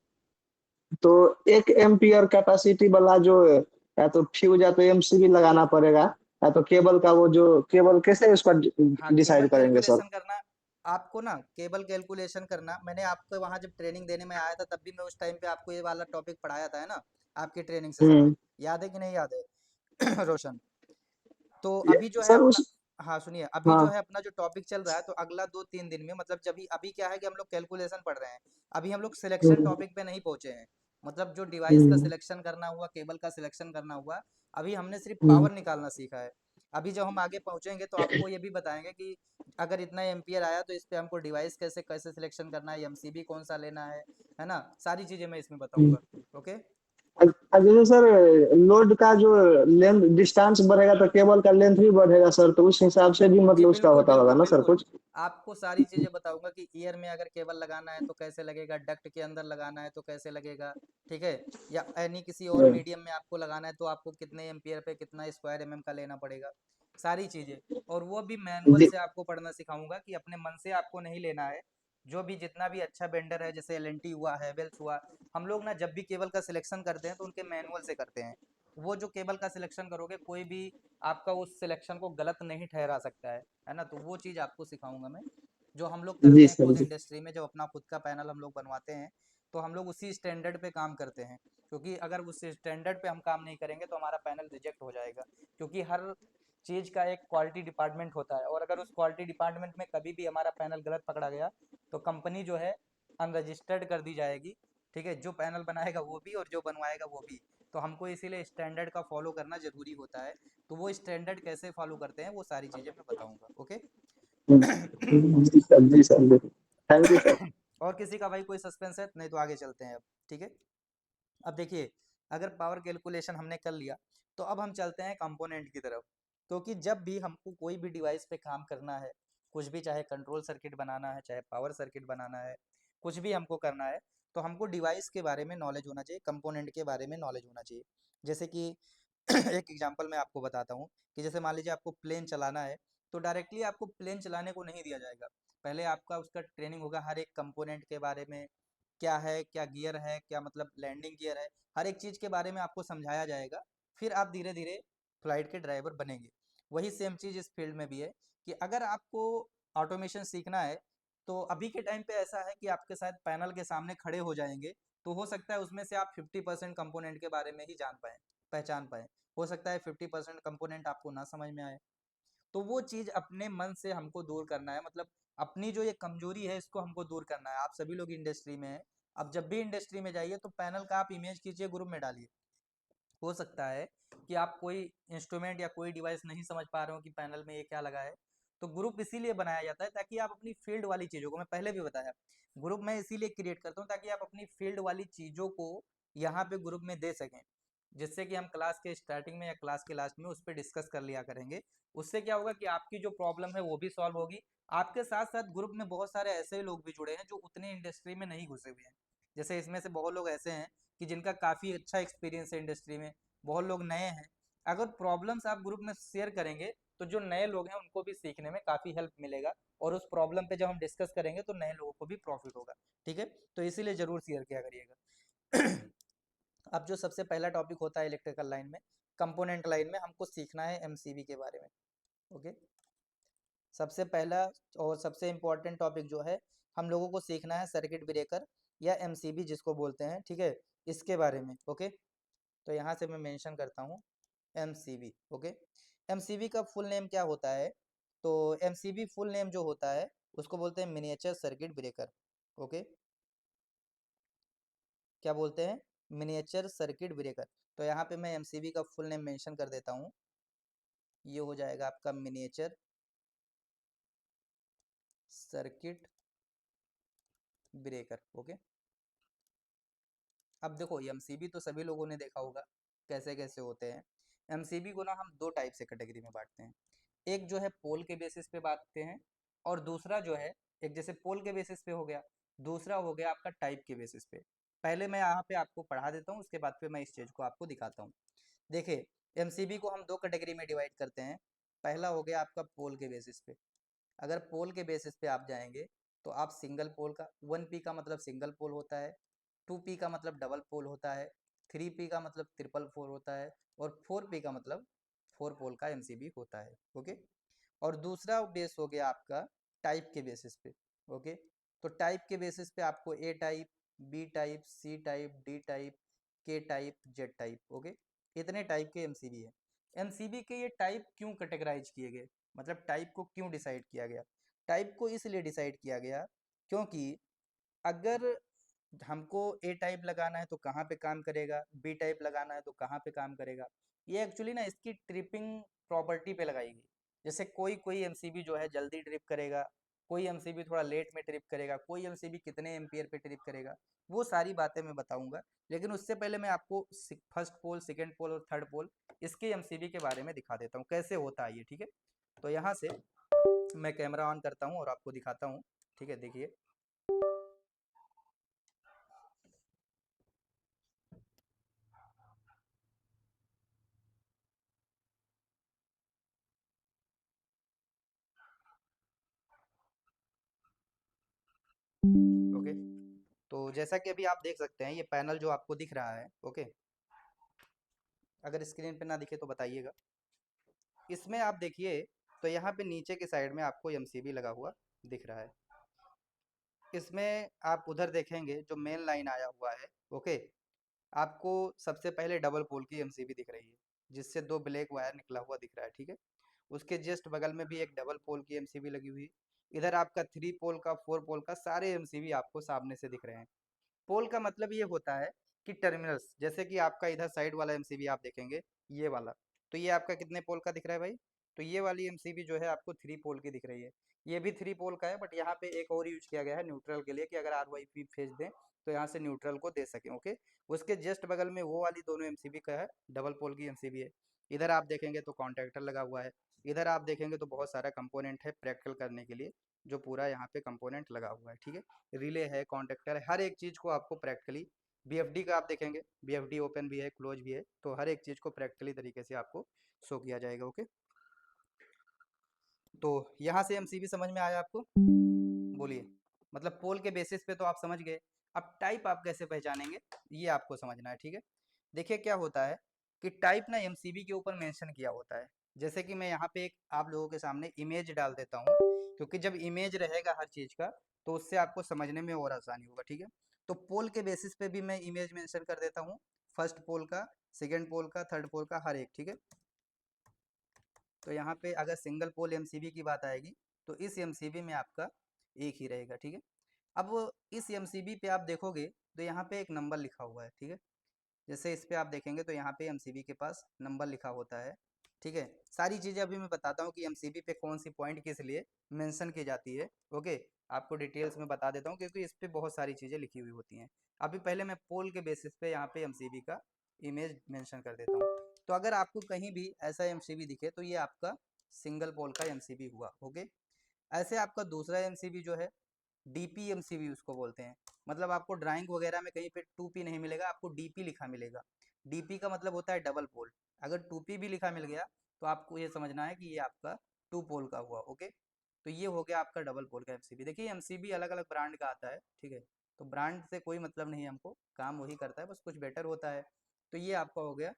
तो 1 एम्पियर कैपेसिटी वाला जो या तो फ्यूज या तो MCB लगाना पड़ेगा, या तो केबल का वो जो केबल, कैसे उसका हाँ, केबल डिसाइड करेंगे सर? कैलकुलेशन करना, आपको ना केबल कैलकुलेशन करना, मैंने आपको वहाँ जब ट्रेनिंग देने में आया था तब भी मैं उस टाइम पे आपको ये वाला टॉपिक पढ़ाया था, है ना, आपके ट्रेनिंग सेशन में। हम्म। याद है कि नहीं याद है? रोशन, तो अभी जो है सर अपना, उस हाँ सुनिए, अभी जो हाँ। है अपना जो टॉपिक चल रहा है, तो अगला 2-3 दिन में, मतलब जब भी अभी क्या है कि हम लोग कैलकुलेशन पढ़ रहे हैं, अभी हम लोग सिलेक्शन हम्म, टॉपिक पे नहीं पहुंचे हैं। मतलब जो डिवाइस का हम्म, सिलेक्शन करना हुआ, केबल का सिलेक्शन करना हुआ, अभी हमने सिर्फ हम्म, पावर निकालना सीखा है। अभी जब हम आगे पहुंचेंगे तो आपको ये भी बताएंगे कि अगर इतना एम्पियर आया तो इस पे हमको डिवाइस कैसे कैसे सिलेक्शन करना है, MCB कौन सा लेना है ना, सारी चीजें मैं इसमें हम्म। बताऊंगा। ओके। जैसे सर लोड का जो लेंथ डिस्टेंस बढ़ेगा तो केबल का लेंथ भी बढ़ेगा सर, तो उस हिसाब से भी जी मतलब उसका बिल्कुल होता होगा बिल्कुल ना सर बिल्कुल। कुछ? आपको सारी चीजें बताऊंगा कि ईयर में अगर केबल लगाना है तो कैसे लगेगा, डक्ट के अंदर लगाना है तो कैसे लगेगा, ठीक है, या यानी किसी और हम्म। मीडियम में आपको लगाना है तो आपको कितने एम्पियर पे कितना स्क्वायर mm का लेना पड़ेगा, सारी चीजें। और वो भी मैनुअल दि- से आपको पढ़ना सिखाऊंगा, कि अपने मन से आपको नहीं लेना है। जो भी जितना भी अच्छा वेंडर है, जैसे LNT हुआ, हैवेल्स हुआ, हम लोग ना जब भी केबल का सिलेक्शन करते हैं तो उनके मैनुअल से करते हैं। वो जो केबल का सिलेक्शन करोगे, कोई भी आपका उस सिलेक्शन को गलत नहीं ठहरा सकता है ना, तो वो चीज़ आपको सिखाऊंगा मैं, जो हम लोग करते जी हैं सर खुद जी। इंडस्ट्री में। जब अपना खुद का पैनल हम लोग बनवाते हैं, तो हम लोग उसी स्टैंडर्ड पे काम करते हैं, क्योंकि अगर उस स्टैंडर्ड पे हम काम नहीं करेंगे तो हमारा पैनल रिजेक्ट हो जाएगा। क्योंकि हर चीज़ का एक क्वालिटी डिपार्टमेंट होता है, और अगर उस क्वालिटी डिपार्टमेंट में कभी भी हमारा पैनल गलत पकड़ा गया तो कंपनी जो है अनरजिस्टर्ड कर दी जाएगी। ठीक है, जो पैनल बनाएगा वो भी और जो बनवाएगा वो भी। तो हमको इसीलिए स्टैंडर्ड का फॉलो करना ज़रूरी होता है। तो वो स्टैंडर्ड कैसे फॉलो करते हैं वो सारी चीज़ें मैं बताऊँगा। ओके। जी सर, जी सर, थैंक यू सर। और किसी का भाई कोई सस्पेंस है? नहीं तो आगे चलते हैं अब। ठीक है, अब देखिए, अगर पावर कैलकुलेशन हमने कर लिया तो अब हम चलते हैं कंपोनेंट की तरफ। क्योंकि जब भी हमको कोई भी डिवाइस पे काम करना है, कुछ भी, चाहे कंट्रोल सर्किट बनाना है, चाहे पावर सर्किट बनाना है, कुछ भी हमको करना है, तो हमको डिवाइस के बारे में नॉलेज होना चाहिए, कंपोनेंट के बारे में नॉलेज होना चाहिए। जैसे कि एक एग्जांपल मैं आपको बताता हूँ कि जैसे मान लीजिए आपको प्लेन चलाना है, तो डायरेक्टली आपको प्लेन चलाने को नहीं दिया जाएगा। पहले आपका उसका ट्रेनिंग होगा हर एक कंपोनेंट के बारे में, क्या है, क्या गियर है, क्या मतलब लैंडिंग गियर है, हर एक चीज़ के बारे में आपको समझाया जाएगा। फिर आप धीरे धीरे फ्लाइट के ड्राइवर बनेंगे। वही सेम चीज़ इस फील्ड में भी है कि अगर आपको ऑटोमेशन सीखना है, तो अभी के टाइम पे ऐसा है कि आपके साथ पैनल के सामने खड़े हो जाएंगे, तो हो सकता है उसमें से आप 50% कंपोनेंट के बारे में ही जान पाएँ, पहचान पाएँ। हो सकता है 50% कंपोनेंट आपको ना समझ में आए। तो वो चीज़ अपने मन से हमको दूर करना है, मतलब अपनी जो ये कमजोरी है इसको हमको दूर करना है। आप सभी लोग इंडस्ट्री में हैं, अब जब भी इंडस्ट्री में जाइए तो पैनल का आप इमेज कीजिए, ग्रुप में डालिए। हो सकता है कि आप कोई इंस्ट्रूमेंट या कोई डिवाइस नहीं समझ पा रहे हो कि पैनल में ये क्या लगा है, तो ग्रुप इसीलिए बनाया जाता है ताकि आप अपनी फील्ड वाली चीज़ों को, मैं पहले भी बताया, ग्रुप मैं इसीलिए क्रिएट करता हूँ ताकि आप अपनी फील्ड वाली चीज़ों को यहाँ पे ग्रुप में दे सकें, जिससे कि हम क्लास के स्टार्टिंग में या क्लास के लास्ट में उस पर डिस्कस कर लिया करेंगे। उससे क्या होगा कि आपकी जो प्रॉब्लम है वो भी सॉल्व होगी। आपके साथ साथ ग्रुप में बहुत सारे ऐसे लोग भी जुड़े हैं जो उतने इंडस्ट्री में नहीं घुसे हुए हैं। जैसे इसमें से बहुत लोग ऐसे हैं कि जिनका काफ़ी अच्छा एक्सपीरियंस है इंडस्ट्री में, बहुत लोग नए हैं। अगर प्रॉब्लम्स आप ग्रुप में शेयर करेंगे तो जो नए लोग हैं उनको भी सीखने में काफ़ी हेल्प मिलेगा, और उस प्रॉब्लम पे जब हम डिस्कस करेंगे तो नए लोगों को भी प्रॉफिट होगा। ठीक है, तो इसीलिए ज़रूर शेयर किया करिएगा। अब जो सबसे पहला टॉपिक होता है इलेक्ट्रिकल लाइन में, कंपोनेंट लाइन में हमको सीखना है एमसीबी के बारे में। ओके, सबसे पहला और सबसे इम्पोर्टेंट टॉपिक जो है, हम लोगों को सीखना है सर्किट ब्रेकर या एमसीबी जिसको बोलते हैं। ठीक है, इसके बारे में। ओके, तो यहाँ से मैं मेंशन करता हूँ एमसीबी। ओके, एमसीबी का फुल नेम क्या होता है? तो एमसीबी फुल नेम जो होता है उसको बोलते हैं मिनिएचर सर्किट ब्रेकर। ओके, क्या बोलते हैं? Miniature circuit breaker. तो यहाँ पे मैं एमसीबी का फुल नेम मेंशन कर देता हूँ, ये हो जाएगा आपका मिनिएचर सर्किट ब्रेकर। ओके, अब देखो एमसीबी तो सभी लोगों ने देखा होगा कैसे कैसे होते हैं। एमसीबी को ना हम दो टाइप से कैटेगरी में बांटते हैं। एक जो है पोल के बेसिस पे बांटते हैं, और दूसरा जो है, एक जैसे पोल के बेसिस पे हो गया, दूसरा हो गया आपका टाइप के बेसिस पे। पहले मैं यहाँ पे आपको पढ़ा देता हूँ, उसके बाद फिर मैं इस चीज़ को आपको दिखाता हूँ। देखिए, एमसीबी को हम दो कैटेगरी में डिवाइड करते हैं। पहला हो गया आपका पोल के बेसिस पे। अगर पोल के बेसिस पे आप जाएंगे तो आप सिंगल पोल का, 1P का मतलब सिंगल पोल होता है, 2P का मतलब डबल पोल होता है, 3P का मतलब ट्रिपल पोल होता है, और 4P का मतलब 4 पोल का एमसीबी होता है। ओके, और दूसरा बेस हो गया आपका टाइप के बेसिस पे। ओके, तो टाइप के बेसिस पे आपको A type, B type, C type, D type, K type, Z type. Okay, इतने टाइप के एमसीबी है। एमसीबी के ये टाइप क्यों कैटेगराइज किए गए, मतलब टाइप को क्यों डिसाइड किया गया? टाइप को इसलिए डिसाइड किया गया क्योंकि अगर हमको ए टाइप लगाना है तो कहाँ पे काम करेगा, बी टाइप लगाना है तो कहाँ पे काम करेगा, ये एक्चुअली ना इसकी ट्रिपिंग प्रॉपर्टी पे लगाई गई। जैसे कोई कोई एमसीबी जो है जल्दी ट्रिप करेगा, कोई एमसीबी थोड़ा लेट में ट्रिप करेगा, कोई एमसीबी कितने एम्पियर पे ट्रिप करेगा, वो सारी बातें मैं बताऊंगा। लेकिन उससे पहले मैं आपको फर्स्ट पोल, सेकेंड पोल और थर्ड पोल, इसके एमसीबी के बारे में दिखा देता हूँ कैसे होता है ये। ठीक है, तो यहाँ से मैं कैमरा ऑन करता हूँ और आपको दिखाता हूँ। ठीक है, देखिए। ओके, तो जैसा कि अभी आप देख सकते हैं ये पैनल जो आपको दिख रहा है। ओके, अगर स्क्रीन पे ना दिखे तो बताइएगा। इसमें आप देखिए तो यहाँ पे नीचे के साइड में आपको एमसीबी लगा हुआ दिख रहा है। इसमें आप उधर देखेंगे जो मेन लाइन आया हुआ है। ओके, आपको सबसे पहले डबल पोल की एमसीबी दिख रही है, जिससे दो ब्लैक वायर निकला हुआ दिख रहा है। ठीक है, उसके जस्ट बगल में भी एक डबल पोल की एमसीबी लगी हुई है। इधर आपका 3 पोल का, 4 पोल का सारे एमसीबी आपको सामने से दिख रहे हैं। पोल का मतलब ये होता है कि टर्मिनल्स, जैसे कि आपका इधर साइड वाला एमसीबी आप देखेंगे, ये वाला, तो ये आपका कितने पोल का दिख रहा है भाई? तो ये वाली एमसीबी जो है आपको 3 पोल की दिख रही है। ये भी 3 पोल का है, बट यहाँ पे एक और यूज किया गया है न्यूट्रल के लिए, कि अगर आरवाईपी भेज दें तो यहाँ से न्यूट्रल को दे सकें। ओके, उसके जस्ट बगल में वो वाली दोनों एमसीबी का है, डबल पोल की एमसीबी है। इधर आप देखेंगे तो कॉन्ट्रैक्टर लगा हुआ है। इधर आप देखेंगे तो बहुत सारा कंपोनेंट है प्रैक्टिकल करने के लिए, जो पूरा यहाँ पे कंपोनेंट लगा हुआ है। ठीक है, रिले है, कॉन्ट्रैक्टर है, हर एक चीज़ को आपको प्रैक्टिकली, बीएफडी का आप देखेंगे, बीएफडी ओपन भी है, क्लोज भी है, तो हर एक चीज़ को प्रैक्टिकली तरीके से आपको शो किया जाएगा। ओके, तो यहाँ से एमसीबी समझ में आया आपको? बोलिए। मतलब पोल के बेसिस पे तो आप समझ गए, अब टाइप आप कैसे पहचानेंगे ये आपको समझना है। ठीक है, देखिए क्या होता है कि टाइप ना एमसीबी के ऊपर मेंशन किया होता है। जैसे कि मैं यहाँ पे एक आप लोगों के सामने इमेज डाल देता हूँ, क्योंकि जब इमेज रहेगा हर चीज़ का तो उससे आपको समझने में और आसानी होगा। ठीक है, तो पोल के बेसिस पे भी मैं इमेज मेंशन कर देता हूँ, फर्स्ट पोल का, सेकेंड पोल का, थर्ड पोल का, हर एक। ठीक है, तो यहाँ पे अगर सिंगल पोल एमसीबी की बात आएगी तो इस एमसीबी में आपका एक ही रहेगा। ठीक है, अब इस एमसीबी पे आप देखोगे तो यहाँ पे एक नंबर लिखा हुआ है। ठीक है, जैसे इस पे आप देखेंगे तो यहाँ पे एमसीबी के पास नंबर लिखा होता है। ठीक है, सारी चीज़ें अभी मैं बताता हूँ कि एमसीबी पे कौन सी पॉइंट किस लिए मेंशन की जाती है। ओके, आपको डिटेल्स में बता देता हूँ, क्योंकि इस पे बहुत सारी चीज़ें लिखी हुई होती हैं। अभी पहले मैं पोल के बेसिस पे यहाँ पे एमसीबी का इमेज मेंशन कर देता हूँ। तो अगर आपको कहीं भी ऐसा एमसीबी दिखे तो ये आपका सिंगल पोल का एमसीबी हुआ। ओके, ऐसे आपका दूसरा एमसीबी जो है, डीपी एमसीबी उसको बोलते हैं। मतलब आपको ड्राइंग वगैरह में कहीं पे 2P नहीं मिलेगा, आपको डीपी लिखा मिलेगा। डीपी का मतलब होता है डबल पोल। अगर 2P भी लिखा मिल गया तो आपको ये समझना है कि ये आपका 2 पोल का हुआ। ओके, तो ये हो गया आपका डबल पोल का एमसीबी। देखिए एमसीबी अलग अलग ब्रांड का आता है। ठीक है, तो ब्रांड से कोई मतलब नहीं, हमको काम वही करता है, बस कुछ बेटर होता है। तो ये आपका हो गया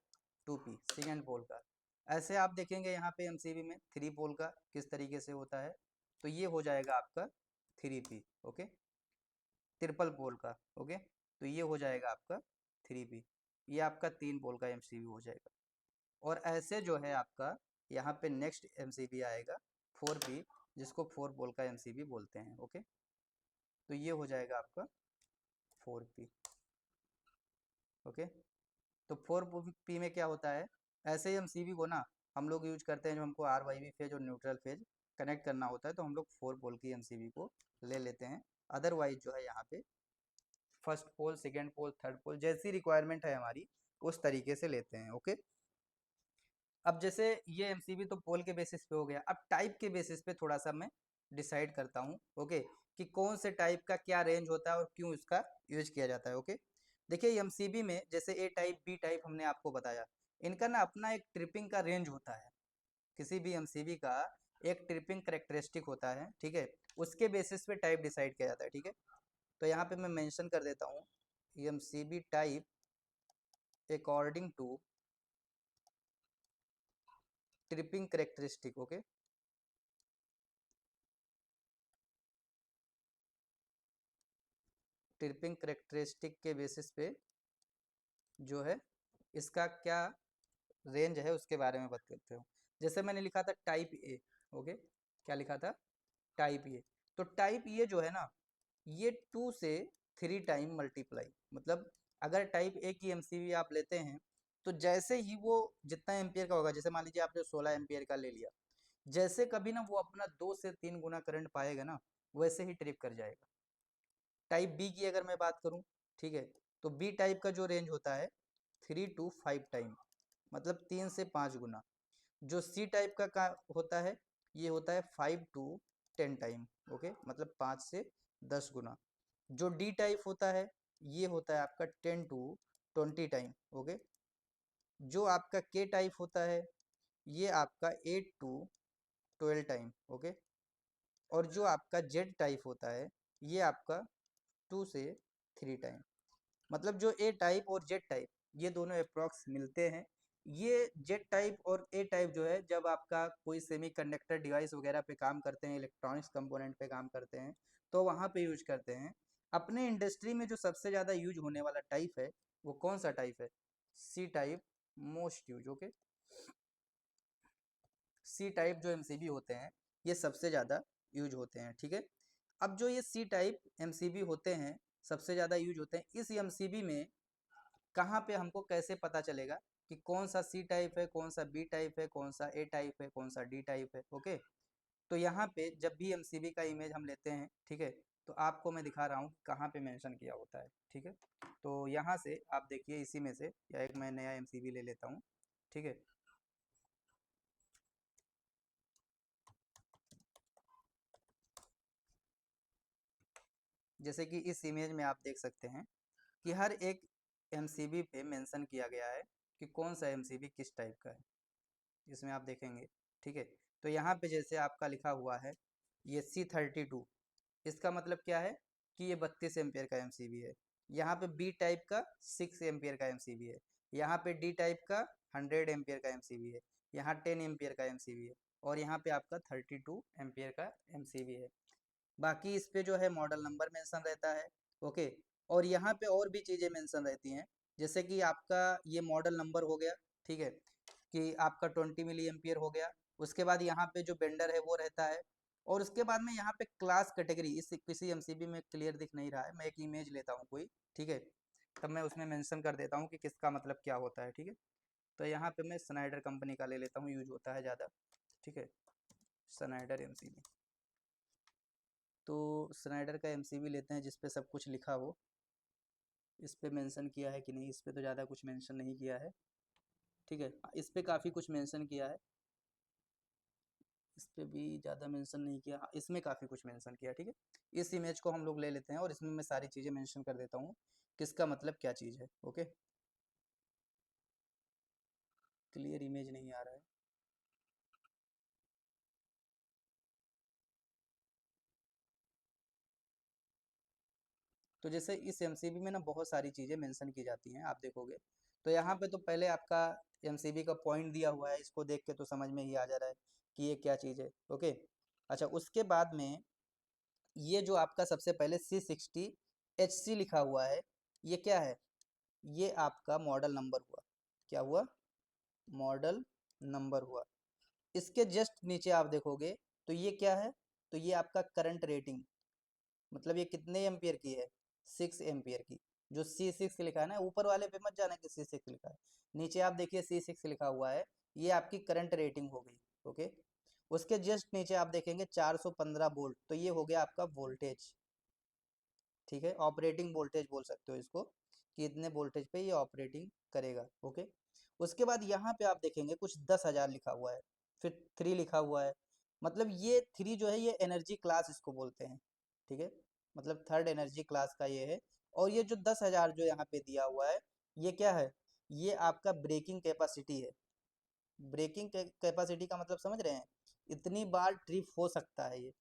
2P, सेकेंड पोल का। ऐसे आप देखेंगे यहाँ पे एमसीबी में 3 पोल का किस तरीके से होता है, तो ये हो जाएगा आपका 3P। ओके, ट्रिपल पोल का। ओके, तो ये हो जाएगा आपका 3P। ये आपका 3 पोल का एमसीबी हो जाएगा। और ऐसे जो है आपका यहाँ पे नेक्स्ट एमसीबी आएगा 4P, जिसको 4 पोल का एमसीबी बोलते हैं। ओके, तो ये हो जाएगा आपका 4P। ओके, तो 4P में क्या होता है, ऐसे एमसीबी को ना हम लोग यूज करते हैं, जो हमको आरवाईबी फेज और न्यूट्रल फेज कनेक्ट करना होता है, तो हम लोग 4 पोल की एमसीबी को ले लेते हैं। अदरवाइज जो है यहाँ पे फर्स्ट पोल, सेकेंड पोल, थर्ड पोल, जैसी रिक्वायरमेंट है हमारी उस तरीके से लेते हैं। ओके, अब जैसे ये एमसीबी तो पोल के बेसिस पे हो गया, अब टाइप के बेसिस पे थोड़ा सा मैं डिसाइड करता हूँ। ओके, कि कौन से टाइप का क्या रेंज होता है और क्यों इसका यूज किया जाता है। ओके, देखिए एमसीबी में जैसे ए टाइप, बी टाइप हमने आपको बताया, इनका ना अपना एक ट्रिपिंग का रेंज होता है। किसी भी एमसीबी का एक ट्रिपिंग करेक्टरिस्टिक होता है। ठीक है, उसके बेसिस पे टाइप डिसाइड किया जाता है। ठीक है, तो यहाँ पे मैं मेंशन कर देता हूँ MCB type according to tripping characteristic. Okay, tripping characteristic के बेसिस पे जो है इसका क्या रेंज है उसके बारे में बात करते हो। जैसे मैंने लिखा था टाइप ए। ओके, क्या लिखा था? Type A. तो टाइप ए जो है ना, ये 2 से 3 टाइम मल्टीप्लाई, मतलब अगर टाइप ए की एमसीबी आप लेते हैं तो जैसे ही वो जितना एम्पियर का होगा, जैसे मान लीजिए आपने 16 एम्पियर का ले लिया, जैसे कभी ना वो अपना 2 से 3 गुना करंट पाएगा ना, वैसे ही ट्रिप कर जाएगा। टाइप बी की अगर मैं बात करूं, ठीक है, तो बी टाइप का जो रेंज होता है 3 to 5 टाइम, मतलब 3 से 5 गुना। जो सी टाइप का होता है, ये होता है 5 to 10 टाइम। ओके, मतलब 5 से 10 गुना। जो डी टाइप होता है, ये होता है आपका 10 to 20 टाइम। ओके, जो आपका के टाइप होता है, ये आपका 8 to 12 टाइम। ओके, और जो आपका जेड टाइप होता है, ये आपका 2 से 3 टाइम। मतलब जो ए टाइप और जेड टाइप, ये दोनों अप्रॉक्स मिलते हैं। ये जेड टाइप और ए टाइप जो है, जब आपका कोई सेमीकंडक्टर डिवाइस वगैरह पे काम करते हैं, इलेक्ट्रॉनिक्स कंपोनेंट पे काम करते हैं, तो वहाँ पे यूज करते हैं। अपने इंडस्ट्री में जो सबसे ज़्यादा यूज होने वाला टाइप है, वो कौन सा टाइप है? C type most use. Okay, C type जो एमसीबी होते हैं ये सबसे ज़्यादा यूज होते हैं, ठीक है। अब जो ये सी टाइप एमसीबी होते हैं सबसे ज़्यादा यूज होते हैं, इस एमसीबी में कहाँ पे हमको कैसे पता चलेगा कि कौन सा सी टाइप है, कौन सा बी टाइप है, कौन सा ए टाइप है, कौन सा डी टाइप है, ओके। तो यहाँ पे जब भी एमसीबी का इमेज हम लेते हैं, ठीक है, तो आपको मैं दिखा रहा हूँ कहाँ पे मेंशन किया होता है, ठीक है। तो यहाँ से आप देखिए, इसी में से या एक मैं नया एमसीबी ले लेता हूँ, ठीक है। जैसे कि इस इमेज में आप देख सकते हैं कि हर एक एमसीबी पे मेंशन किया गया है कि कौन सा एमसीबी किस टाइप का है, इसमें आप देखेंगे, ठीक है। तो यहाँ पे जैसे आपका लिखा हुआ है ये C32, इसका मतलब क्या है कि ये 32 एम्पियर का एमसीबी है। यहाँ पे बी टाइप का 6 एम्पियर का एमसीबी है। यहाँ पे डी टाइप का 100 एम्पियर का एमसीबी है। यहाँ 10 एम्पियर का एमसीबी है और यहाँ पे आपका 32 एम्पियर का एमसीबी है। बाकी इस पे जो है मॉडल नंबर मेंशन रहता है, ओके। और यहाँ पे और भी चीज़ें मेंशन रहती हैं, जैसे कि आपका ये मॉडल नंबर हो गया, ठीक है, कि आपका 20 मिली एम्पियर हो गया। उसके बाद यहाँ पे जो बेंडर है वो रहता है, और उसके बाद में यहाँ पे क्लास कैटेगरी इस किसी एमसीबी में क्लियर दिख नहीं रहा है, मैं एक इमेज लेता हूँ कोई, ठीक है, तब मैं उसमें मेंशन कर देता हूँ कि किसका मतलब क्या होता है, ठीक है। तो यहाँ पे मैं स्नाइडर कंपनी का ले लेता हूँ, यूज होता है ज़्यादा, ठीक है, स्नाइडर एमसीबी। तो स्नाइडर का एमसीबी लेते हैं जिस पे सब कुछ लिखा हो। इस पे मेंशन किया है कि नहीं, इस पे तो ज़्यादा कुछ मेंशन नहीं किया है, ठीक है। इस पे काफ़ी कुछ मेंशन किया है, इस पे भी ज़्यादा मेंशन नहीं किया, हाँ, इसमें काफ़ी कुछ मेंशन किया, ठीक है। इस इमेज को हम लोग ले लेते हैं और इसमें मैं सारी चीज़ें मेंशन कर देता हूँ किसका मतलब क्या चीज़ है, ओके। क्लियर इमेज नहीं आ रहा है। तो जैसे इस एमसीबी में ना बहुत सारी चीज़ें मेंशन की जाती हैं, आप देखोगे तो यहाँ पे तो पहले आपका एमसीबी का पॉइंट दिया हुआ है, इसको देख के तो समझ में ही आ जा रहा है कि ये क्या चीज़ है, ओके। अच्छा, उसके बाद में ये जो आपका सबसे पहले C60HC लिखा हुआ है, ये क्या है, ये आपका मॉडल नंबर हुआ, क्या हुआ, मॉडल नंबर हुआ। इसके जस्ट नीचे आप देखोगे तो ये क्या है, तो ये आपका करंट रेटिंग, मतलब ये कितने एम्पियर की है, 6 एम्पियर की। जो C6 लिखा है ना, ऊपर वाले पे मत जाना कि C6 लिखा है, नीचे आप देखिए C6 लिखा हुआ है, ये आपकी करंट रेटिंग हो गई, ओके। उसके जस्ट नीचे आप देखेंगे 415 वोल्ट, तो ये हो गया आपका वोल्टेज, ठीक है, ऑपरेटिंग वोल्टेज बोल सकते हो इसको, कि इतने वोल्टेज पे ये ऑपरेटिंग करेगा, ओके। उसके बाद यहाँ पे आप देखेंगे कुछ 10,000 लिखा हुआ है, फिर 3 लिखा हुआ है, मतलब ये 3 जो है ये एनर्जी क्लास इसको बोलते हैं, ठीक है, मतलब थर्ड एनर्जी क्लास का ये है। और ये जो 10,000 जो यहाँ पे दिया हुआ है, ये क्या है, ये आपका ब्रेकिंग कैपेसिटी है। ब्रेकिंग कैपेसिटी का मतलब समझ रहे हैं, इतनी बार ट्रिप हो सकता है ये,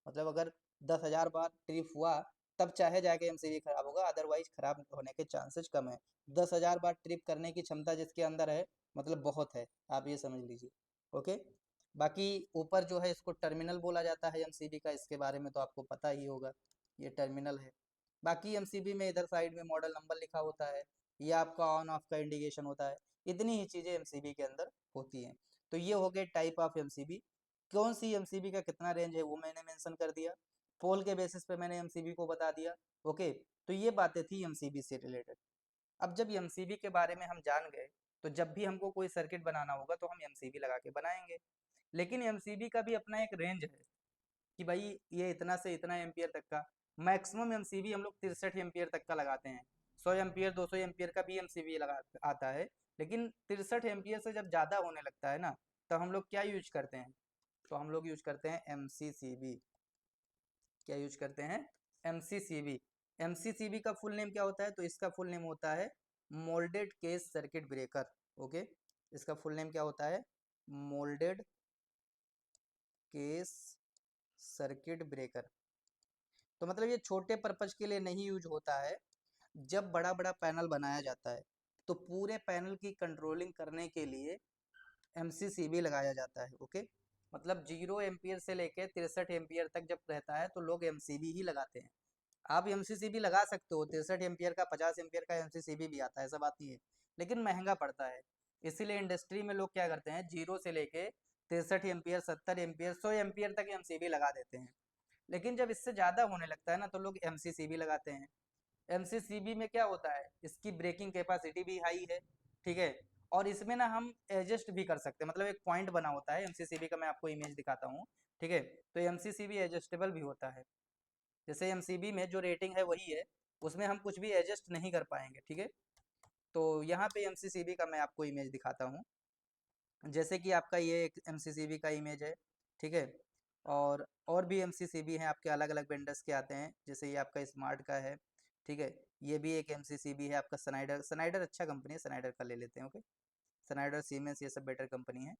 मतलब अगर 10,000 बार ट्रिप हुआ तब चाहे जाके एमसीबी खराब होगा, अदरवाइज खराब होने के चांसेस कम है। 10,000 बार ट्रिप करने की क्षमता जिसके अंदर है, मतलब बहुत है, आप ये समझ लीजिए, ओके। बाकी ऊपर जो है इसको टर्मिनल बोला जाता है एमसीबी का, इसके बारे में तो आपको पता ही होगा, ये टर्मिनल है। बाकी एमसीबी में इधर साइड में मॉडल नंबर लिखा होता है, ये आपका ऑन ऑफ का इंडिकेशन होता है, इतनी ही चीज़ें एमसीबी के अंदर होती हैं। तो ये हो गए टाइप ऑफ एमसीबी, कौन सी एमसीबी का कितना रेंज है वो मैंने मेंशन कर दिया, पोल के बेसिस पे मैंने एमसीबी को बता दिया, ओके। तो ये बातें थी एमसीबी से रिलेटेड। अब जब एमसीबी के बारे में हम जान गए, तो जब भी हमको कोई सर्किट बनाना होगा तो हम एमसीबी लगा के बनाएंगे। लेकिन एमसीबी का भी अपना एक रेंज है कि भाई ये इतना से इतना एम्पियर तक का, मैक्सिमम एमसीबी हम लोग 63 एम्पियर तक का लगाते हैं। 100 एम्पियर 200 एम्पियर का भी एमसीबी लगा आता है, लेकिन 63 एम्पियर से जब ज़्यादा होने लगता है ना, तो हम लोग क्या यूज करते हैं, तो हम लोग यूज करते हैं एमसीसीबी। क्या यूज करते हैं, एमसीसीबी। एमसीसीबी का फुल नेम क्या होता है, तो इसका फुल नेम होता है moulded case circuit breaker, okay. इसका फुल नेम क्या होता है, मोल्डेड केस सर्किट ब्रेकर। तो मतलब ये छोटे पर्पज के लिए नहीं यूज होता है, जब बड़ा बड़ा पैनल बनाया जाता है तो पूरे पैनल की कंट्रोलिंग करने के लिए एमसीसीबी लगाया जाता है, ओके। मतलब 0 एम्पियर से लेके 63 एम्पियर तक जब रहता है तो लोग एमसीबी ही लगाते हैं। आप एमसीसीबी लगा सकते हो, 63 एम्पियर का 50 एम्पियर का एमसीसीबी भी आता है, ऐसा बात नहीं है, लेकिन महंगा पड़ता है। इसीलिए इंडस्ट्री में लोग क्या करते हैं, 0 से लेके 63 एम्पियर, 70 एम्पियर, 100 एम्पियर तक एमसीबी लगा देते हैं। लेकिन जब इससे ज़्यादा होने लगता है ना तो लोग एमसीसीबी लगाते हैं। एमसीसीबी में क्या होता है, इसकी ब्रेकिंग कैपेसिटी भी हाई है, ठीक है। और इसमें ना हम एडजस्ट भी कर सकते हैं, मतलब एक पॉइंट बना होता है एमसीसीबी का, मैं आपको इमेज दिखाता हूँ, ठीक है। तो एमसीसीबी एडजस्टेबल भी होता है। जैसे एमसीबी में जो रेटिंग है वही है, उसमें हम कुछ भी एडजस्ट नहीं कर पाएंगे, ठीक है। तो यहाँ पे एमसीसीबी का मैं आपको इमेज दिखाता हूँ। जैसे कि आपका ये एक एमसीसीबी का इमेज है, ठीक है। और भी एमसीसीबी हैं आपके, अलग अलग वेंडर्स के आते हैं, जैसे ये आपका स्मार्ट का है, ठीक है। ये भी एक एमसीसीबी है आपका स्नाइडर। स्नाइडर अच्छा कंपनी है, स्नाइडर का ले लेते हैं, ओके। स्नाइडर, सीमेंस, ये सब बेटर कंपनी है।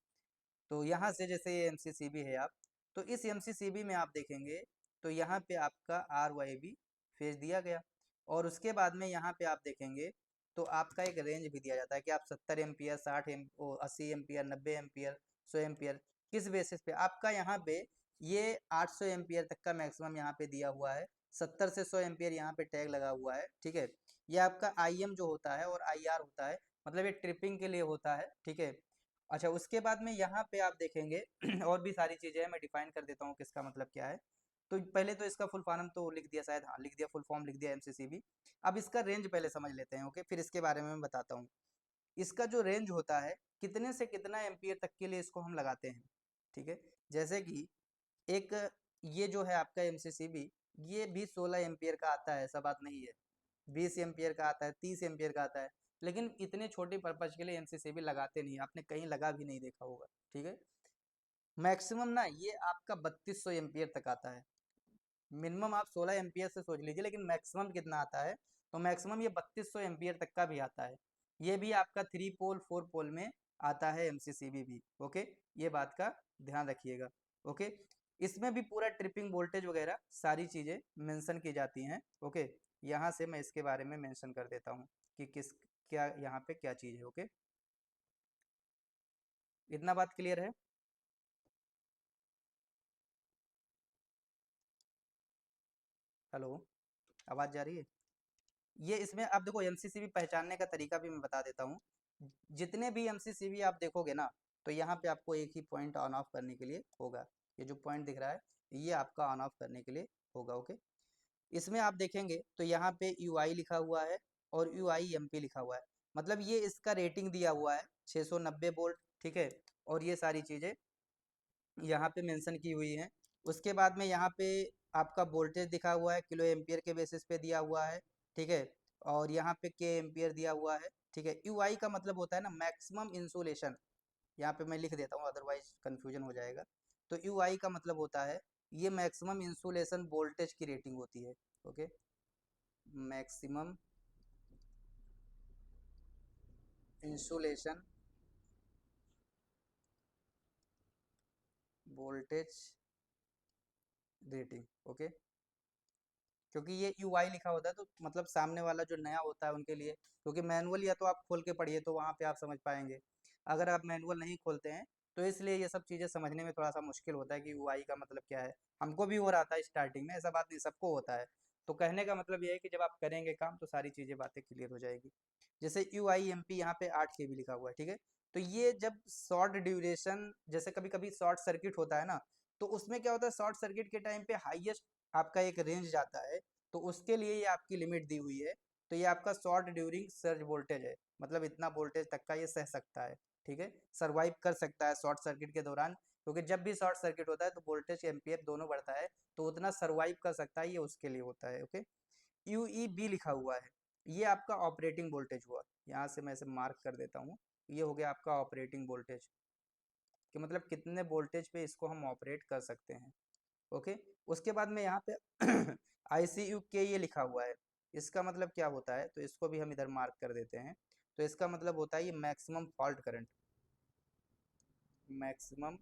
तो यहाँ से जैसे ये एमसीसीबी है आप, तो इस एमसीसीबी में आप देखेंगे तो यहाँ पे आपका आर वाई बी फेज दिया गया। और उसके बाद में यहाँ पे आप देखेंगे तो आपका एक रेंज भी दिया जाता है कि आप 70 एम्पियर, 80 एम्पियर, 90 एम्पियर, 100 एम्पियर, किस बेसिस पे आपका यहाँ पे ये 800 एम्पियर तक का मैक्सिमम यहाँ पे दिया हुआ है। 70 से 100 एम्पियर यहाँ पे टैग लगा हुआ है, ठीक है। ये आपका आई एम जो होता है और आई आर होता है, मतलब ये ट्रिपिंग के लिए होता है, ठीक है। अच्छा, उसके बाद में यहाँ पे आप देखेंगे और भी सारी चीज़ें हैं, मैं डिफाइन कर देता हूँ किसका मतलब क्या है। तो पहले तो इसका फुल फॉर्म तो लिख दिया शायद, हाँ लिख दिया, फुल फॉर्म लिख दिया एमसीसीबी। अब इसका रेंज पहले समझ लेते हैं, ओके, फिर इसके बारे में मैं बताता हूँ। इसका जो रेंज होता है, कितने से कितना एम्पियर तक के लिए इसको हम लगाते हैं, ठीक है। जैसे कि एक ये जो है आपका एमसीसीबी, ये भी 16 एम्पियर का आता है, ऐसा बात नहीं है। 20 एम्पियर का आता है, 30 एम्पियर का आता है। लेकिन इतने छोटे पर्पज के लिए एमसीसीबी लगाते नहीं, आपने कहीं लगा भी नहीं देखा होगा, ठीक है। मैक्सिमम ना ये आपका 3200 एम्पियर तक आता है। मिनिमम आप 16 एम्पियर से सोच लीजिए, लेकिन मैक्सिमम कितना आता है, तो मैक्सिमम ये 3200 एम्पियर तक का भी आता है। ये भी आपका 3 पोल 4 पोल में आता है एमसीसीबी भी, ओके। ये बात का ध्यान रखिएगा, ओके। इसमें भी पूरा ट्रिपिंग वोल्टेज वगैरह सारी चीज़ें मेंशन की जाती हैं, ओके। यहाँ से मैं इसके बारे में मेंशन कर देता हूँ कि किस क्या यहाँ पे क्या चीज़ है, ओके। इतना बात क्लियर है। हेलो, आवाज़ जा रही है। ये इसमें आप देखो एमसीसीबी पहचानने का तरीका भी मैं बता देता हूँ। जितने भी एमसीसीबी आप देखोगे ना, तो यहाँ पे आपको एक ही पॉइंट ऑन ऑफ करने के लिए होगा। ये जो पॉइंट दिख रहा है, ये आपका ऑन ऑफ करने के लिए होगा, ओके। इसमें आप देखेंगे तो यहाँ पे यूआई लिखा हुआ है और यूआई एमपी लिखा हुआ है, मतलब ये इसका रेटिंग दिया हुआ है 690 वोल्ट, ठीक है। और ये सारी चीज़ें यहाँ पे मेंशन की हुई हैं। उसके बाद में यहाँ पे आपका वोल्टेज दिखा हुआ है, किलो एम्पियर के बेसिस पे दिया हुआ है, ठीक है। और यहाँ पे के एम्पियर दिया हुआ है, ठीक है। यूआई का मतलब होता है ना मैक्सिमम इंसुलेशन, यहाँ पे मैं लिख देता हूँ अदरवाइज कंफ्यूजन हो जाएगा। तो यूआई का मतलब होता है ये मैक्सिमम इंसुलेशन वोल्टेज की रेटिंग होती है, okay. Maximum insulation voltage rating, okay. क्योंकि ये यूआई लिखा होता है तो मतलब सामने वाला जो नया होता है उनके लिए, क्योंकि मैनुअल या तो आप खोल के पढ़िए तो वहाँ पे आप समझ पाएंगे। अगर आप मैनुअल नहीं खोलते हैं तो इसलिए ये सब चीज़ें समझने में थोड़ा सा मुश्किल होता है कि यूआई का मतलब क्या है। हमको भी हो रहा था स्टार्टिंग में, ऐसा बात नहीं, सबको होता है। तो कहने का मतलब ये है कि जब आप करेंगे काम तो सारी चीज़ें बातें क्लियर हो जाएगी। जैसे यू आई एम पी यहाँ पे 8 KB लिखा हुआ है, ठीक है। तो ये जब शॉर्ट ड्यूरेशन, जैसे कभी कभी शॉर्ट सर्किट होता है ना, तो उसमें क्या होता है, शॉर्ट सर्किट के टाइम पे हाईएस्ट आपका एक रेंज जाता है, तो उसके लिए ये आपकी लिमिट दी हुई है। तो ये आपका शॉर्ट ड्यूरिंग सर्ज वोल्टेज है, मतलब इतना वोल्टेज तक का ये सह सकता है, ठीक है। सर्वाइव कर सकता है शॉर्ट सर्किट के दौरान, क्योंकि जब भी शॉर्ट सर्किट होता है तो वोल्टेज एम्पियर दोनों बढ़ता है, तो उतना सर्वाइव कर सकता है, ये उसके लिए होता है, ओके। यू ई बी लिखा हुआ है, ये आपका ऑपरेटिंग वोल्टेज हुआ। यहाँ से मैं इसे मार्क कर देता हूँ, ये हो गया आपका ऑपरेटिंग वोल्टेज, कि मतलब कितने वोल्टेज पे इसको हम ऑपरेट कर सकते हैं, ओके। उसके बाद में यहाँ पे आई सी यू के ये लिखा हुआ है, इसका मतलब क्या होता है, तो इसको भी हम इधर मार्क कर देते हैं। तो इसका मतलब होता है ये maximum fault current, maximum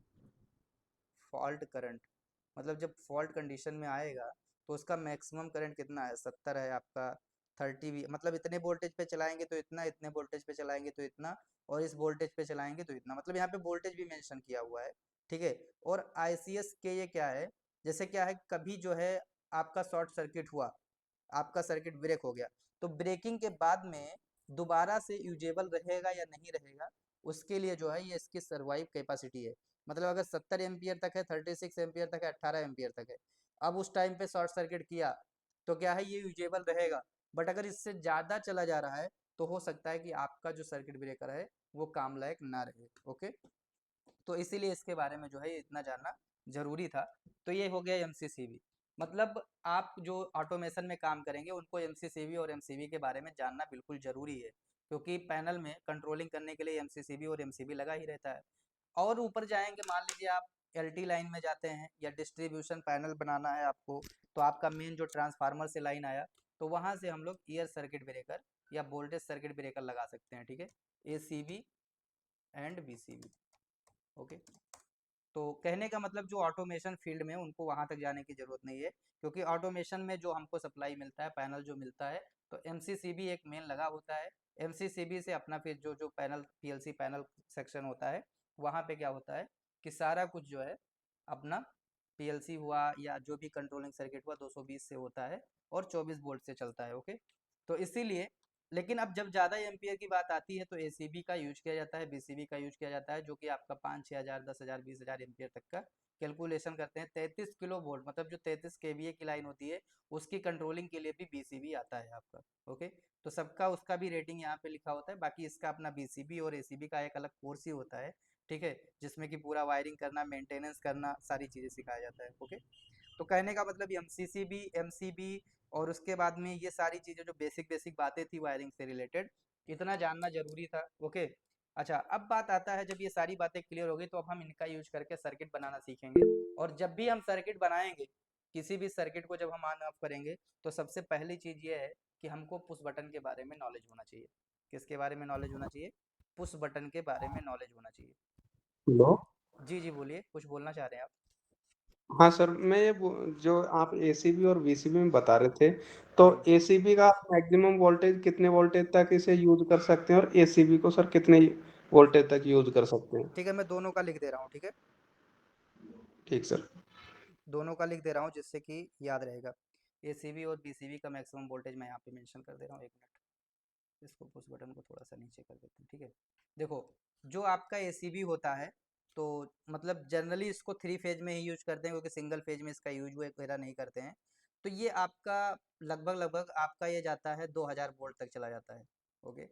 fault current, मतलब जब फॉल्ट कंडीशन में आएगा तो उसका मैक्सिमम करंट कितना है, 70 है आपका। 30 भी, मतलब इतने वोल्टेज पे चलाएंगे तो इतना, इतने वोल्टेज पे चलाएंगे तो इतना, और इस वोल्टेज पे चलाएंगे तो इतना, मतलब यहाँ पे वोल्टेज भी मेंशन किया हुआ है, ठीक है। और आईसीएस के ये क्या है, जैसे क्या है, कभी जो है आपका शॉर्ट सर्किट हुआ, आपका सर्किट ब्रेक हो गया, तो ब्रेकिंग के बाद में दोबारा से यूजेबल रहेगा या नहीं रहेगा, उसके लिए जो है ये इसकी सर्वाइव कैपेसिटी है। मतलब अगर 70 एम्पियर तक है, 36 एम्पियर तक है, 18 एम्पियर तक है, अब उस टाइम पे शॉर्ट सर्किट किया तो क्या है, ये यूजेबल रहेगा। बट अगर इससे ज़्यादा चला जा रहा है तो हो सकता है कि आपका जो सर्किट ब्रेकर है वो काम लायक ना रहे। ओके, तो इसीलिए इसके बारे में जो है इतना जानना जरूरी था। तो ये हो गया एमसीसीबी। मतलब आप जो ऑटोमेशन में काम करेंगे उनको एमसीसीबी और एमसीबी के बारे में जानना बिल्कुल जरूरी है, क्योंकि पैनल में कंट्रोलिंग करने के लिए एमसीसीबी और एमसीबी लगा ही रहता है। और ऊपर जाएंगे, मान लीजिए आप एलटी लाइन में जाते हैं या डिस्ट्रीब्यूशन पैनल बनाना है आपको, तो आपका मेन जो ट्रांसफार्मर से लाइन आया, तो वहाँ से हम लोग ईयर सर्किट ब्रेकर या वोल्टेज सर्किट ब्रेकर लगा सकते हैं। ठीक है, एसीबी एंड बीसीबी। ओके, तो कहने का मतलब जो ऑटोमेशन फील्ड में उनको वहां तक जाने की जरूरत नहीं है, क्योंकि ऑटोमेशन में जो हमको सप्लाई मिलता है, पैनल जो मिलता है, तो एमसीसीबी एक मेन लगा होता है। एमसीसीबी से अपना फिर जो जो पैनल पीएलसी पैनल सेक्शन होता है, वहाँ पे क्या होता है कि सारा कुछ जो है अपना पीएलसी हुआ या जो भी कंट्रोलिंग सर्किट हुआ 220 से होता है और 24 वोल्ट से चलता है। ओके, तो इसीलिए, लेकिन अब जब ज़्यादा एम्पियर की बात आती है तो एसीबी का यूज किया जाता है, बीसीबी का यूज किया जाता है, जो कि आपका 5-6 हज़ार, 10 हज़ार, 20 हज़ार एम्पियर तक का कैलकुलेशन करते हैं। 33 किलो वोल्ट मतलब जो 33 केवीए की लाइन होती है, उसकी कंट्रोलिंग के लिए भी बीसीबी आता है आपका। ओके, तो सबका उसका भी रेटिंग यहाँ पे लिखा होता है। बाकी इसका अपना बीसीबी और एसीबी का एक अलग कोर्स ही होता है। ठीक है, जिसमें कि पूरा वायरिंग करना, मेंटेनेंस करना, सारी चीज़ें सिखाया जाता है। ओके, तो कहने का मतलब एमसीसीबी, एमसीबी और उसके बाद में ये सारी चीज़ें जो बेसिक बेसिक बातें थी वायरिंग से रिलेटेड, इतना जानना जरूरी था। ओके, अच्छा, अब बात आता है, जब ये सारी बातें क्लियर हो गई तो अब हम इनका यूज करके सर्किट बनाना सीखेंगे। और जब भी हम सर्किट बनाएंगे, किसी भी सर्किट को जब हम ऑन ऑफ करेंगे, तो सबसे पहली चीज़ ये है कि हमको पुश बटन के बारे में नॉलेज होना चाहिए। किसके बारे में नॉलेज होना चाहिए? पुश बटन के बारे में नॉलेज होना चाहिए। हेलो। जी जी, बोलिए, कुछ बोलना चाह रहे हैं आप? हाँ सर, मैं जो आप एसीबी और वीसीबी में बता रहे थे, तो जी एसीबी का मैक्सिमम वोल्टेज कितने वोल्टेज तक इसे यूज कर सकते हैं और एसीबी को सर कितने वोल्टेज तक यूज कर सकते हैं? ठीक है, मैं दोनों का लिख दे रहा हूँ। ठीक है, ठीक सर। दोनों का लिख दे रहा हूँ जिससे कि याद रहेगा। एसीबी और बीसीबी का मैक्सिमम वोल्टेज मैं यहाँ पे मेंशन कर दे रहा हूँ। एक मिनट, इसको पुश बटन को थोड़ा सा नीचे कर देते हैं। ठीक है, देखो, जो आपका एसीबी होता है, तो मतलब जनरली इसको 3 फेज में ही यूज करते हैं, क्योंकि सिंगल फेज में इसका यूज वगैरह नहीं करते हैं। तो ये आपका लगभग लगभग आपका ये जाता है 2000 वोल्ट तक चला जाता है। ओके,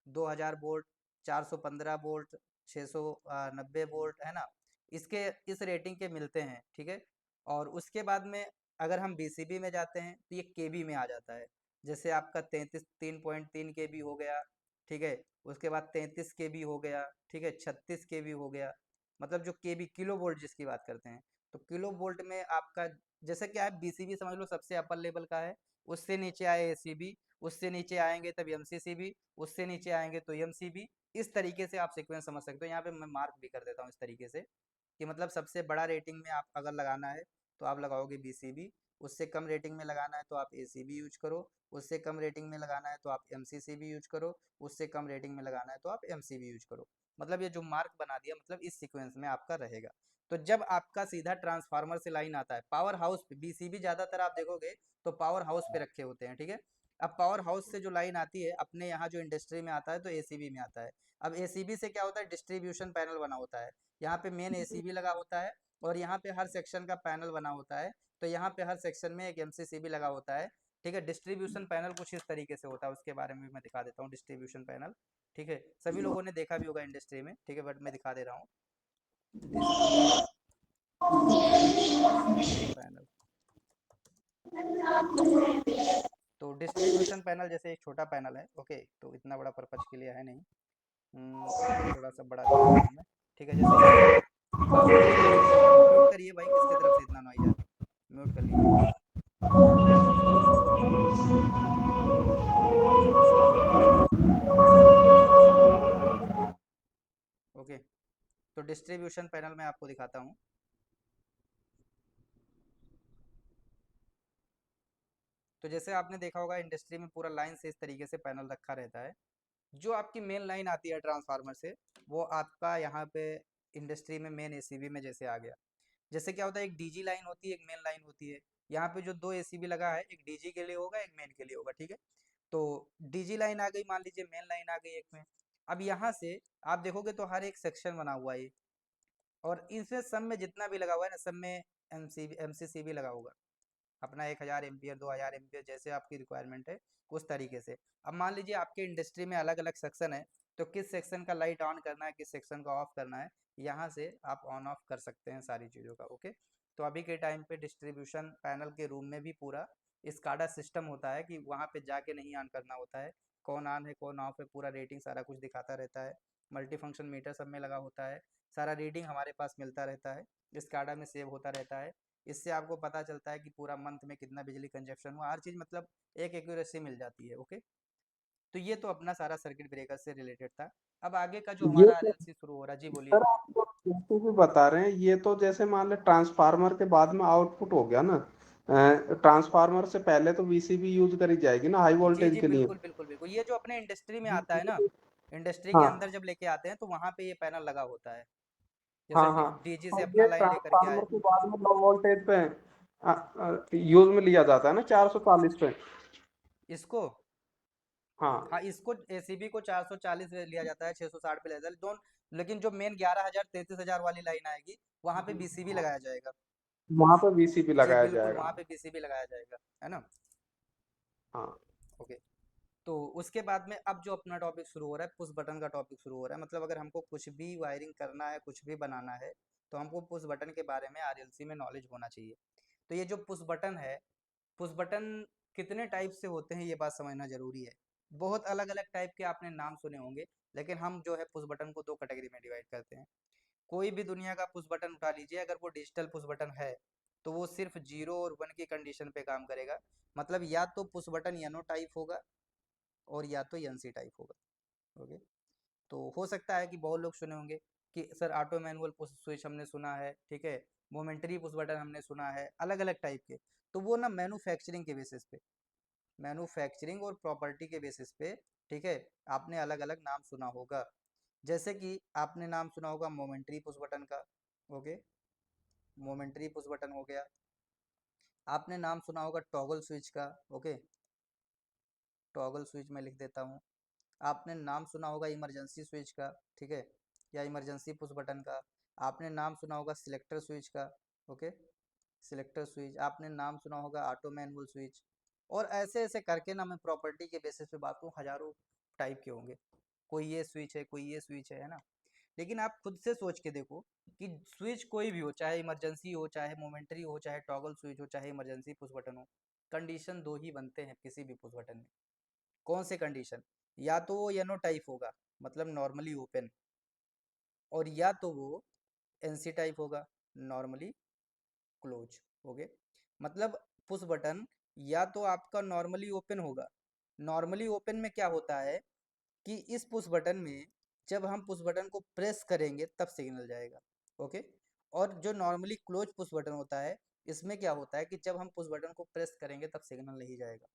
2000 वोल्ट, 415 वोल्ट, 690 वोल्ट, है ना, इसके इस रेटिंग के मिलते हैं। ठीक है, और उसके बाद में अगर हम बीसीबी में जाते हैं तो ये केबी में आ जाता है। जैसे आपका 3.3 के बी हो गया। ठीक है, उसके बाद 33 के बी हो गया। ठीक है, 36 के बी हो गया। मतलब जो के बी, किलो वोल्ट जिसकी बात करते हैं, तो किलो वोल्ट में आपका, जैसे क्या है, बीसीबी समझ लो सबसे अपर लेवल का है, उससे नीचे आए एसीबी, उससे नीचे आएंगे तब एमसीसीबी, उससे नीचे आएंगे तो एमसीबी। इस तरीके से आप सीक्वेंस समझ सकते हो। यहाँ पे मैं मार्क भी कर देता हूँ इस तरीके से, कि मतलब सबसे बड़ा रेटिंग में आप अगर लगाना है तो आप लगाओगे बीसीबी, उससे कम रेटिंग में लगाना है तो आप एसीबी यूज करो, उससे कम रेटिंग में लगाना है तो आप एमसीसीबी यूज करो, उससे कम रेटिंग में लगाना है तो आप एमसीबी यूज करो। मतलब ये जो मार्क बना दिया, मतलब इस सीक्वेंस में आपका रहेगा। तो जब आपका सीधा ट्रांसफार्मर से लाइन आता है पावर हाउस पे, बीसीबी ज्यादातर आप देखोगे तो पावर हाउस पे रखे होते हैं। ठीक है, अब पावर हाउस से जो लाइन आती है अपने यहाँ जो इंडस्ट्री में आता है तो एसीबी में आता है। अब एसीबी से क्या होता है, डिस्ट्रीब्यूशन पैनल बना होता है। यहाँ पे मेन एसीबी लगा होता है और यहाँ पे हर सेक्शन का पैनल बना होता है। तो यहाँ पे हर सेक्शन में एक एमसीसीबी लगा होता है। ठीक है, डिस्ट्रीब्यूशन पैनल कुछ इस तरीके से होता है, उसके बारे में भी मैं दिखा देता हूँ। डिस्ट्रीब्यूशन पैनल, ठीक है, सभी लोगों ने देखा भी होगा इंडस्ट्री में। ठीक है, बट मैं दिखा दे रहा हूँ। डिस्ट्रीब्यूशन पैनल, तो डिस्ट्रीब्यूशन पैनल जैसे एक छोटा पैनल है। ओके, तो इतना बड़ा पर्पज के लिए है नहीं। थोड़ा सा बड़ा दिखा रहा हूँ मैं। ठीक है, जैसे ये है, बस इस तरीके से। म्यूट करिए भाई, किसके तरफ से इतना नॉइज आ रहा है, म्यूट कर लीजिए। ओके, तो डिस्ट्रीब्यूशन पैनल मैं आपको दिखाता हूँ। तो जैसे आपने देखा होगा इंडस्ट्री में पूरा लाइन से इस तरीके से पैनल रखा रहता है। जो आपकी मेन लाइन आती है ट्रांसफार्मर से, वो आपका यहाँ पे इंडस्ट्री में मेन एसीबी में जैसे आ गया। जैसे क्या होता है, एक डीजी लाइन होती है, एक मेन लाइन होती है। यहाँ पे जो दो एसीबी लगा है, एक डीजी के लिए होगा, एक मेन के लिए होगा। ठीक है, तो डीजी लाइन आ गई, मान लीजिए मेन लाइन आ गई एक में। अब यहाँ से आप देखोगे तो हर एक सेक्शन बना हुआ है, और इसमें सब में जितना भी लगा हुआ है ना, सब में एमसीसी भी लगा होगा अपना, 1000 एम्पियर 2000 एम्पियर जैसे आपकी रिक्वायरमेंट है उस तरीके से। अब मान लीजिए आपके इंडस्ट्री में अलग अलग सेक्शन है, तो किस सेक्शन का लाइट ऑन करना है, किस सेक्शन का ऑफ करना है, यहाँ से आप ऑन ऑफ कर सकते हैं सारी चीज़ों का। ओके, तो अभी के टाइम पे डिस्ट्रीब्यूशन पैनल के रूम में भी पूरा स्काडा सिस्टम होता है कि वहाँ पे जाके नहीं ऑन करना होता है, कौन ऑन है कौन ऑफ है, पूरा रेटिंग सारा कुछ दिखाता रहता है। मल्टी फंक्शन मीटर सब में लगा होता है, सारा रीडिंग हमारे पास मिलता रहता है, स्काडा में सेव होता रहता है। इससे आपको पता चलता है कि पूरा मंथ में कितना बिजली कंजप्शन हुआ, हर चीज़ मतलब एक एक्यूरेसी मिल जाती है। ओके, तो ये तो अपना सारा सर्किट ब्रेकर से रिलेटेड था। अब आगे का जो ये हमारा तो आरएलसी शुरू हो रहा है, जी बोलिए। सर आप तो जैसे भी बता रहे हैं, ये तो जैसे मान ले ट्रांसफार्मर के बाद में आउटपुट हो गया ना, ट्रांसफार्मर से पहले तो वीसीबी यूज करी जाएगी ना हाई जी वोल्टेज जी, के लिए। बिल्कुल बिल्कुल बिल्कुल, ये जो अपने इंडस्ट्री में आता है ना, इंडस्ट्री के हाँ अंदर जब लेके आते हैं तो वहाँ पे ये पैनल लगा होता है, जैसे हाँ हाँ। डीजी से और अपना ये लाइन लेकर के आए। ट्रांसफार्मर के बाद में लो वोल्टेज पे यूज में लिया जाता है ना 440 पे। इसको, हाँ हाँ इसको एसीबी को 440 लिया जाता है, 660 पे लिया जाता है दोनों, लेकिन जो मेन 11,000 33,000 वाली लाइन आएगी वहाँ पे बीसीबी लगाया जाएगा। वहां पे वीसीबी जी लगाया बिल्कुल, जाएगा। वहाँ पे बीसीबी लगाया जाएगा, है ना। हाँ ओके, तो उसके बाद में अब जो अपना टॉपिक शुरू हो रहा है, पुश बटन का टॉपिक शुरू हो रहा है। मतलब अगर हमको कुछ भी वायरिंग करना है, कुछ भी बनाना है, तो हमको पुश बटन के बारे में आरएलसी में नॉलेज होना चाहिए। तो ये जो पुश बटन है, पुश बटन कितने टाइप से होते हैं ये बात समझना जरूरी है। बहुत अलग अलग टाइप के आपने नाम सुने होंगे, लेकिन हम जो है पुश बटन को दो कैटेगरी में डिवाइड करते हैं। कोई भी दुनिया का पुश बटन उठा लीजिए, अगर वो डिजिटल पुश बटन है तो वो सिर्फ 0 और 1 की कंडीशन पे काम करेगा। मतलब या तो पुश बटन यनो टाइप होगा और या तो एनसी टाइप होगा। ओके, तो हो सकता है कि बहुत लोग सुने होंगे कि sir auto manual push switch हमने सुना है, ठीक है, मोमेंटरी पुश बटन हमने सुना है, अलग अलग टाइप के। तो वो ना मैन्युफैक्चरिंग के बेसिस पे, मैन्युफैक्चरिंग और प्रॉपर्टी के बेसिस पे, ठीक है, आपने अलग अलग नाम सुना होगा। जैसे कि आपने नाम सुना होगा मोमेंटरी पुश बटन का। ओके, मोमेंटरी पुश बटन हो गया। आपने नाम सुना होगा टॉगल स्विच का। ओके, टॉगल स्विच में लिख देता हूँ। आपने नाम सुना होगा इमरजेंसी स्विच का, ठीक है, या इमरजेंसी पुश बटन का। आपने नाम सुना होगा सिलेक्टर स्विच का। Okay, selector switch. आपने नाम सुना होगा ऑटो मैनुअल स्विच। और ऐसे ऐसे करके ना मैं प्रॉपर्टी के बेसिस पे बात करूँ, हजारों टाइप के होंगे। कोई ये स्विच है, कोई ये स्विच है ना। लेकिन आप खुद से सोच के देखो कि स्विच कोई भी हो, चाहे इमरजेंसी हो, चाहे मोमेंटरी हो, चाहे टॉगल स्विच हो, चाहे इमरजेंसी पुश बटन हो, कंडीशन दो ही बनते हैं किसी भी पुश बटन में। कौन से कंडीशन? या तो वो येनो टाइप होगा, मतलब नॉर्मली ओपन, और या तो वो एनसी टाइप होगा, नॉर्मली क्लोज। ओके, मतलब पुश बटन या तो आपका नॉर्मली ओपन होगा। नॉर्मली ओपन में क्या होता है कि इस पुश बटन में जब हम पुश बटन को प्रेस करेंगे तब सिग्नल जाएगा। ओके, और जो नॉर्मली क्लोज पुश बटन होता है, इसमें क्या होता है कि जब हम पुश बटन को प्रेस करेंगे तब सिग्नल नहीं जाएगा।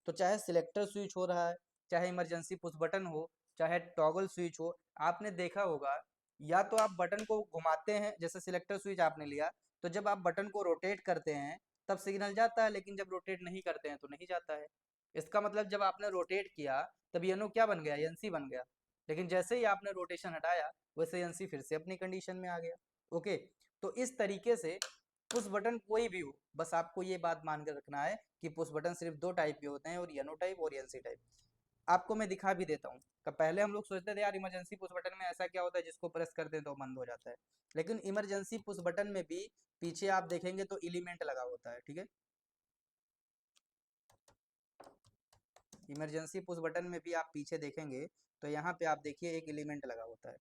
तो चाहे सिलेक्टर स्विच हो रहा है, चाहे इमरजेंसी पुश बटन हो, चाहे टॉगल स्विच हो, आपने देखा होगा या तो आप बटन को घुमाते हैं, जैसे सिलेक्टर स्विच आपने लिया, तो जब आप बटन को रोटेट करते हैं तब सिग्नल जाता है, लेकिन जब रोटेट नहीं करते हैं तो नहीं जाता है। इसका मतलब जब आपने रोटेट किया तब येनो क्या बन गया, एनसी बन गया, लेकिन जैसे ही आपने रोटेशन हटाया वैसे एनसी फिर से अपनी कंडीशन में आ गया। ओके, तो इस तरीके से पुश बटन कोई भी हो, बस आपको ये बात मान कर रखना है कि पुश बटन सिर्फ दो टाइप के होते हैं, और येनो टाइप और एनसी टाइप। आपको मैं दिखा भी देता हूँ। पहले हम लोग सोचते थे यार इमरजेंसी पुश बटन में ऐसा क्या होता है जिसको प्रेस कर दें तो बंद हो जाता है, लेकिन इमरजेंसी पुश बटन में भी पीछे आप देखेंगे तो एलिमेंट लगा होता है, ठीक है। इमरजेंसी पुश बटन में भी आप पीछे देखेंगे तो यहाँ पे आप देखिए एक एलिमेंट लगा होता है।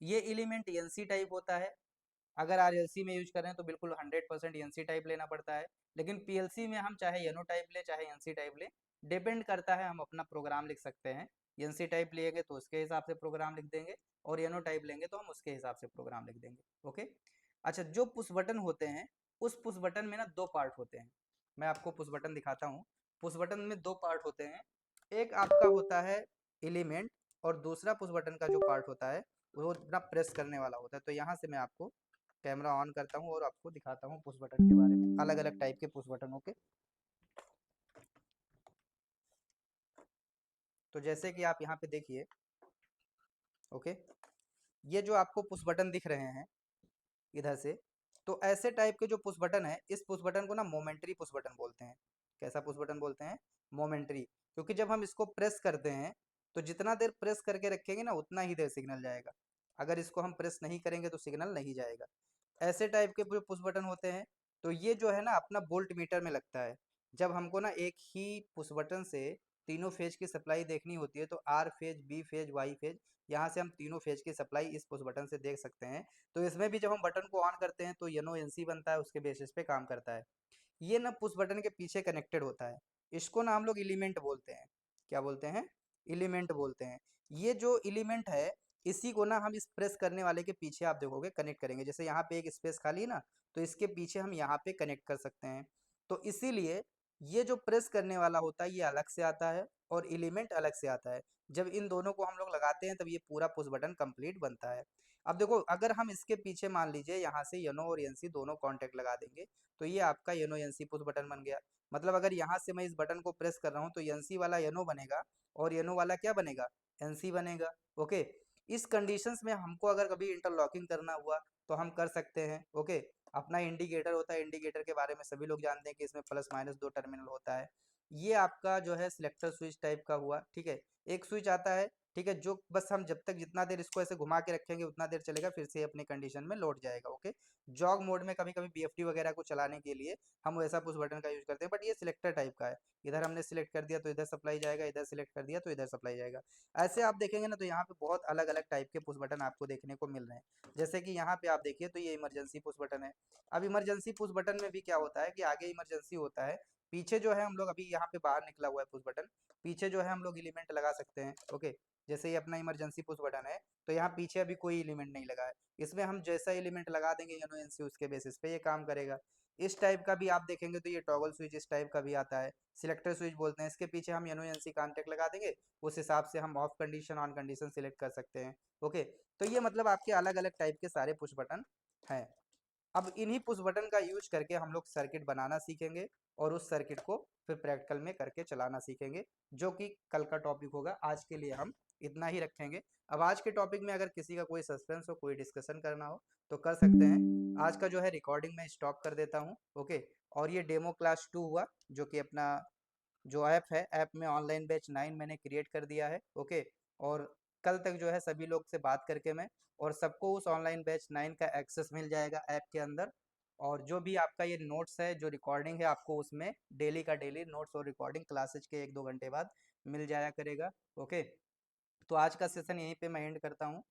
ये एलिमेंट एनसी टाइप होता है। अगर आरएलसी में यूज करें तो बिल्कुल 100% एनसी टाइप लेना पड़ता है, लेकिन पीएलसी में हम चाहे एनो टाइप ले चाहे एनसी टाइप ले, डिपेंड करता है, हम अपना प्रोग्राम लिख सकते हैं। एनसी टाइप लेंगे तो उसके हिसाब से प्रोग्राम लिख देंगे, और एनो टाइप लेंगे तो हम उसके हिसाब से प्रोग्राम लिख देंगे। ओके, अच्छा, जो पुश बटन होते हैं, उस पुश बटन में ना दो पार्ट होते हैं। मैं आपको पुश बटन दिखाता हूँ। पुश बटन में दो पार्ट होते हैं। एक आपका होता है एलिमेंट, और दूसरा पुश बटन का जो पार्ट होता है वो अपना प्रेस करने वाला होता है। तो यहाँ से मैं आपको कैमरा ऑन करता हूँ और आपको दिखाता हूँ पुश बटन के बारे में, अलग अलग टाइप के पुश बटन। ओके, तो जैसे कि आप यहाँ पे देखिए, ओके। ये जो आपको पुश बटन दिख रहे हैं इधर से, तो ऐसे टाइप के जो पुश बटन है, इस पुश बटन को ना मोमेंट्री पुश बटन बोलते हैं। कैसा पुश बटन बोलते हैं? मोमेंट्री। क्योंकि जब हम इसको प्रेस करते हैं तो जितना देर प्रेस करके रखेंगे ना उतना ही देर सिग्नल जाएगा। अगर इसको हम प्रेस नहीं करेंगे तो सिग्नल नहीं जाएगा। ऐसे टाइप के जो पुश बटन होते हैं, तो ये जो है ना अपना वोल्ट मीटर में लगता है। जब हमको ना एक ही पुश बटन से तीनों फेज की सप्लाई देखनी होती है, तो R phase, B phase, Y phase, यहाँ से हम तीनों फेज की सप्लाई इस पुश बटन से देख सकते हैं। तो इसमें भी जब हम बटन को ऑन करते हैं तो यनो एनसी बनता है, उसके बेसिस पे काम करता है। ये ना पुश बटन के पीछे कनेक्टेड होता है। इसको ना हम लोग एलिमेंट बोलते हैं। क्या बोलते हैं? एलिमेंट बोलते हैं। ये जो एलिमेंट है, इसी को ना हम इस प्रेस करने वाले के पीछे आप देखोगे कनेक्ट करेंगे। जैसे यहाँ पे एक स्पेस खाली है ना, तो इसके पीछे हम यहाँ पे कनेक्ट कर सकते हैं। तो इसीलिए ये जो प्रेस करने वाला होता है ये अलग से आता है और एलिमेंट अलग से आता है। जब इन दोनों को हम लोग लगाते हैं तब ये पूरा पुश बटन कंप्लीट बनता है। अब देखो, अगर हम इसके पीछे मान लीजिए यहाँ से यनो और एनसी दोनों कॉन्टेक्ट लगा देंगे, तो ये आपका यनो एनसी पुश बटन बन गया। मतलब अगर यहाँ से मैं इस बटन को प्रेस कर रहा हूँ तो एनसी वाला यनो बनेगा और यनो वाला क्या बनेगा? एनसी बनेगा। ओके। इस कंडीशंस में हमको अगर कभी इंटरलॉकिंग करना हुआ तो हम कर सकते हैं। ओके। अपना इंडिकेटर होता है, इंडिकेटर के बारे में सभी लोग जानते हैं कि इसमें प्लस माइनस 2 टर्मिनल होता है। ये आपका जो है सिलेक्टर स्विच टाइप का हुआ, ठीक है। एक स्विच आता है, ठीक है, जो बस हम जब तक जितना देर इसको ऐसे घुमा के रखेंगे उतना देर चलेगा, फिर से अपनी कंडीशन में लौट जाएगा। ओके। जॉग मोड में कभी कभी बीएफडी वगैरह को चलाने के लिए हम वैसा पुश बटन का यूज करते हैं, बट ये सिलेक्टर टाइप का है। इधर हमने सिलेक्ट कर दिया तो इधर सप्लाई जाएगा, इधर सिलेक्ट कर दिया तो इधर सप्लाई जाएगा। ऐसे आप देखेंगे ना तो यहाँ पे बहुत अलग अलग टाइप के पुश बटन आपको देखने को मिल रहे हैं। जैसे कि यहाँ पे आप देखिए तो ये इमरजेंसी पुश बटन है। अब इमरजेंसी पुश बटन में भी क्या होता है कि आगे इमरजेंसी होता है, पीछे जो है हम लोग अभी यहाँ पे बाहर निकला हुआ है पुश बटन, पीछे जो है हम लोग एलिमेंट लगा सकते हैं। ओके। जैसे ये अपना इमरजेंसी पुश बटन है, तो यहाँ पीछे अभी कोई एलिमेंट नहीं लगा है। इसमें हम जैसा एलिमेंट लगा देंगे एनओएनसी, उसके बेसिस पे ये काम करेगा। इस टाइप का भी आप देखेंगे तो ये टॉगल स्विच इस टाइप का भी आता है, सिलेक्टर स्विच बोलते हैं। इसके पीछे हम एनओएनसी कॉन्टेक्ट लगा देंगे, उस हिसाब से हम of condition on condition select कर सकते हैं। ओके। तो ये मतलब आपके अलग अलग टाइप के सारे पुश बटन हैं। अब इन्हीं पुश बटन का यूज करके हम लोग सर्किट बनाना सीखेंगे और उस सर्किट को फिर प्रैक्टिकल में करके चलाना सीखेंगे, जो कि कल का टॉपिक होगा। आज के लिए हम इतना ही रखेंगे। अब आज के टॉपिक में अगर किसी का कोई सस्पेंस हो, कोई डिस्कशन करना हो तो कर सकते हैं। आज का जो है रिकॉर्डिंग में स्टॉप कर देता हूँ। ओके। और ये डेमो क्लास 2 हुआ, जो कि अपना जो ऐप है, ऐप में ऑनलाइन बैच 9 मैंने क्रिएट कर दिया है। ओके। और कल तक जो है सभी लोग से बात करके मैं, और सबको उस ऑनलाइन बैच 9 का एक्सेस मिल जाएगा ऐप के अंदर। और जो भी आपका ये नोट्स है, जो रिकॉर्डिंग है, आपको उसमें डेली का डेली नोट्स और रिकॉर्डिंग क्लासेज के 1-2 घंटे बाद मिल जाया करेगा। ओके। तो आज का सेशन यहीं पे मैं एंड करता हूँ।